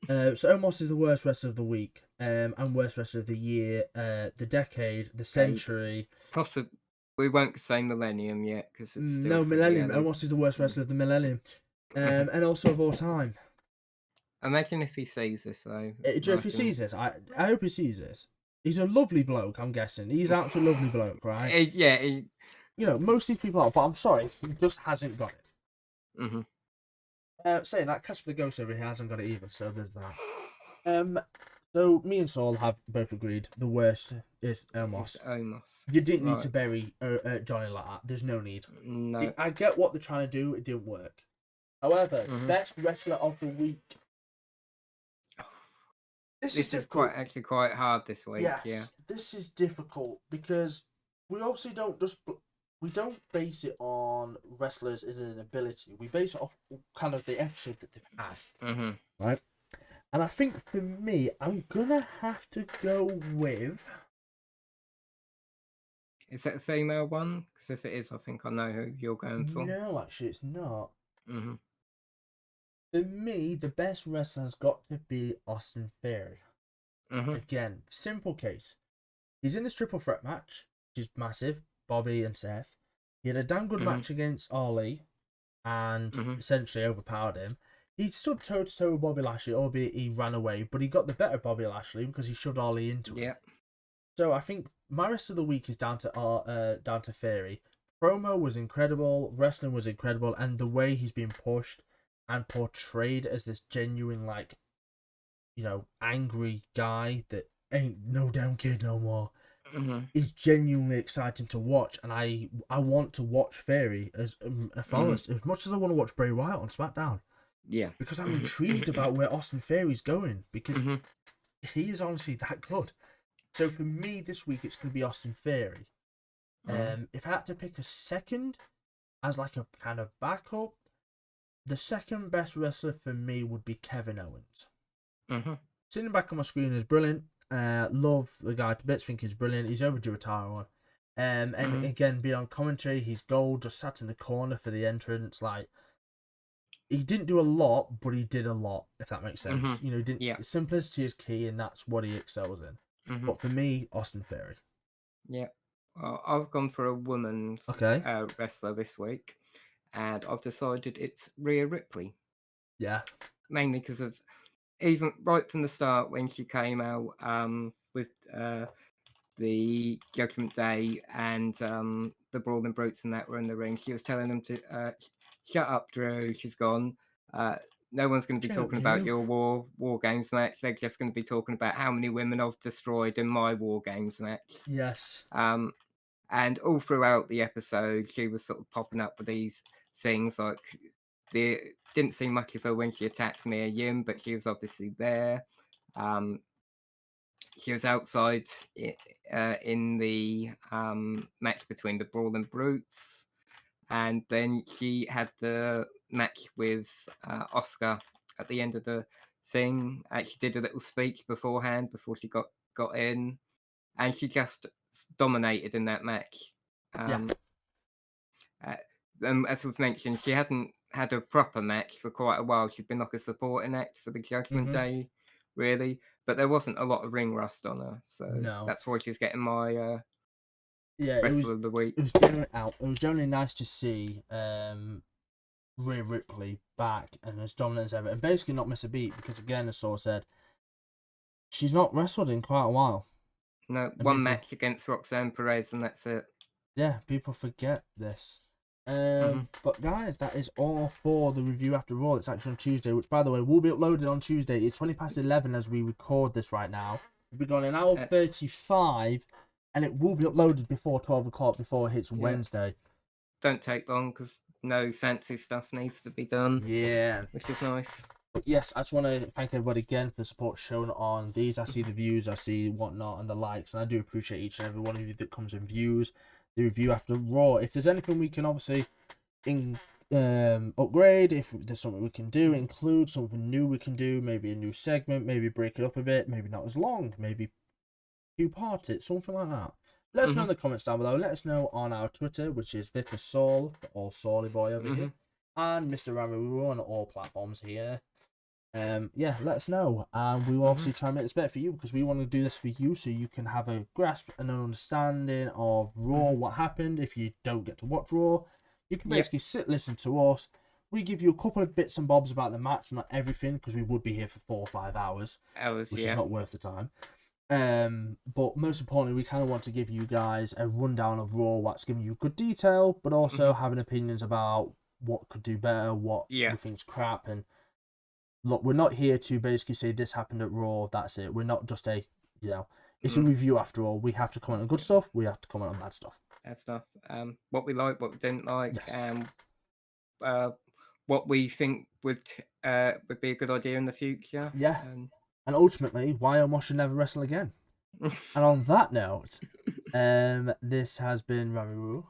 So Omos is the worst wrestler of the week, and worst wrestler of the year, the decade, the century.
Possibly, we won't say millennium yet because it's still
no millennium. Omos is the worst wrestler of the millennium, and also of all time.
Imagine if he sees this though.
If he sees this, I hope he sees this. He's a lovely bloke, I'm guessing. He's an absolute lovely bloke, right?
You
know, most of these people are, but I'm sorry, he just hasn't got it. Saying that, Casper the Ghost over here hasn't got it either, so there's that. So me and Saul have both agreed the worst is Omos. You didn't need to bury Johnny like that. There's no need.
No.
I get what they're trying to do. It didn't work. However, best wrestler of the week.
This is quite hard this week.
Yes,
yeah.
This is difficult because we obviously don't base it on wrestlers as an ability. We base it off kind of the episode that they've had. Right? And I think for me, I'm gonna have to go with.
Is it a female one? Because if it is, I think I know who you're going for.
No, actually, it's not. For me, the best wrestler's got to be Austin Theory. Again, simple case. He's in this triple threat match, which is massive. Bobby and Seth. He had a damn good match against Ali, and essentially overpowered him. He stood toe to toe with Bobby Lashley, albeit he ran away, but he got the better Bobby Lashley because he shoved Ali into him. So I think my rest of the week is down to Theory. Promo was incredible, wrestling was incredible, and the way he's been pushed and portrayed as this genuine, like, you know, angry guy that ain't no damn kid no more. Is genuinely exciting to watch, and I want to watch Theory as much as I want to watch Bray Wyatt on SmackDown.
Yeah,
because I'm intrigued about where Austin Theory's going, because he is honestly that good. So for me this week, it's going to be Austin Theory. If I had to pick a second as like a kind of backup, the second best wrestler for me would be Kevin Owens. Sitting back on my screen is brilliant. Love the guy to bits. Think he's brilliant. He's overdue a title one. And again, being on commentary, he's gold. Just sat in the corner for the entrance. Like, he didn't do a lot, but he did a lot. If that makes sense. You know, he didn't. Simplicity is key, and that's what he excels in. But for me, Austin Theory.
Yeah, well, I've gone for a woman's wrestler this week, and I've decided it's Rhea Ripley.
Yeah,
mainly because of. Even right from the start when she came out with the Judgment Day and the Brawling Brutes and that were in the ring, she was telling them to shut up, Drew. She's gone. No one's going to be talking about your war games match. They're just going to be talking about how many women I've destroyed in my war games match.
Yes.
And all throughout the episode, she was sort of popping up with these things like didn't see much of her when she attacked Mia Yim, but she was obviously there. She was outside in the match between the Brawling Brutes, and then she had the match with Oscar at the end of the thing. She did a little speech beforehand before she got in, and she just dominated in that match. As we've mentioned, she hadn't had a proper match for quite a while. She'd been like a supporting act for the Judgment Day, really, but there wasn't a lot of ring rust on her, so that's why she's getting my Wrestler of the Week.
It was generally out. It was generally nice to see Rhea Ripley back and as dominant as ever, and basically not miss a beat because, again, as Saul said, she's not wrestled in quite a while.
No, one match against Roxanne Perez, and that's it.
Yeah, people forget this. But guys, that is all for the review after Raw. It's actually on Tuesday, which, by the way, will be uploaded on Tuesday. It's 11:20 as we record this right now. We've gone an hour 35, and it will be uploaded before 12 o'clock, before it hits Wednesday.
Don't take long, because no fancy stuff needs to be done.
Yeah.
Which is nice.
But yes, I just want to thank everybody again for the support shown on these. I see the views, I see whatnot, and the likes, and I do appreciate each and every one of you that comes and views the review after Raw. If there's anything we can obviously upgrade, if there's something we can do, include something new we can do, maybe a new segment, maybe break it up a bit, maybe not as long, maybe two-part it, something like that. Let us know in the comments down below. Let us know on our Twitter, which is VicarSaul, or Sauly Boy over here, and MrRammyWooWoo on all platforms here. Yeah, let us know, and we will obviously try and make this better for you, because we want to do this for you so you can have a grasp and an understanding of Raw, what happened. If you don't get to watch Raw, you can basically sit, listen to us. We give you a couple of bits and bobs about the match, not everything, because we would be here for 4 or 5 hours, which is not worth the time. But most importantly, we kind of want to give you guys a rundown of Raw, what's giving you good detail, but also having opinions about what could do better, what we think's crap. And look, we're not here to basically say this happened at Raw, that's it. We're not just it's a review after all. We have to comment on good stuff, we have to comment on bad stuff.
What we like, what we didn't like, what we think would be a good idea in the future.
And ultimately, why Omos should never wrestle again. And on that note, this has been RammyWooWoo.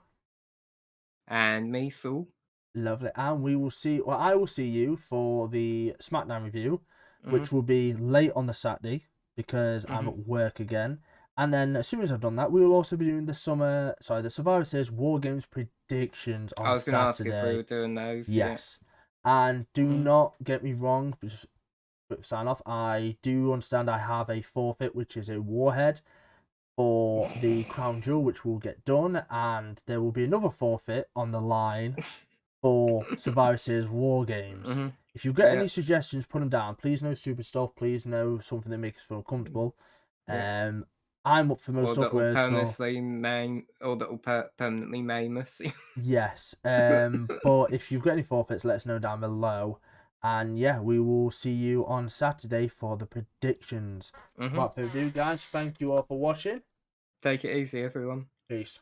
And me, Saul.
Lovely. And we will see, well, I will see you for the SmackDown review, which will be late on the Saturday, because I'm at work again. And then as soon as I've done that, we will also be doing the Survivor Series WARGAMES predictions on Saturday.
I was going to ask if we were doing those.
Yes. And do not get me wrong, just sign off. I do understand I have a forfeit, which is a warhead for the crown jewel, which will get done, and there will be another forfeit on the line for Survivor Series WARGAMES. If you get any suggestions, put them down. Please, no stupid stuff. Please, no something that makes us feel comfortable. I'm up for most stuff.
Or that will permanently maim us.
Yes. But if you've got any forfeits, let us know down below. And yeah, we will see you on Saturday for the predictions. Without further ado, guys, thank you all for watching.
Take it easy, everyone.
Peace.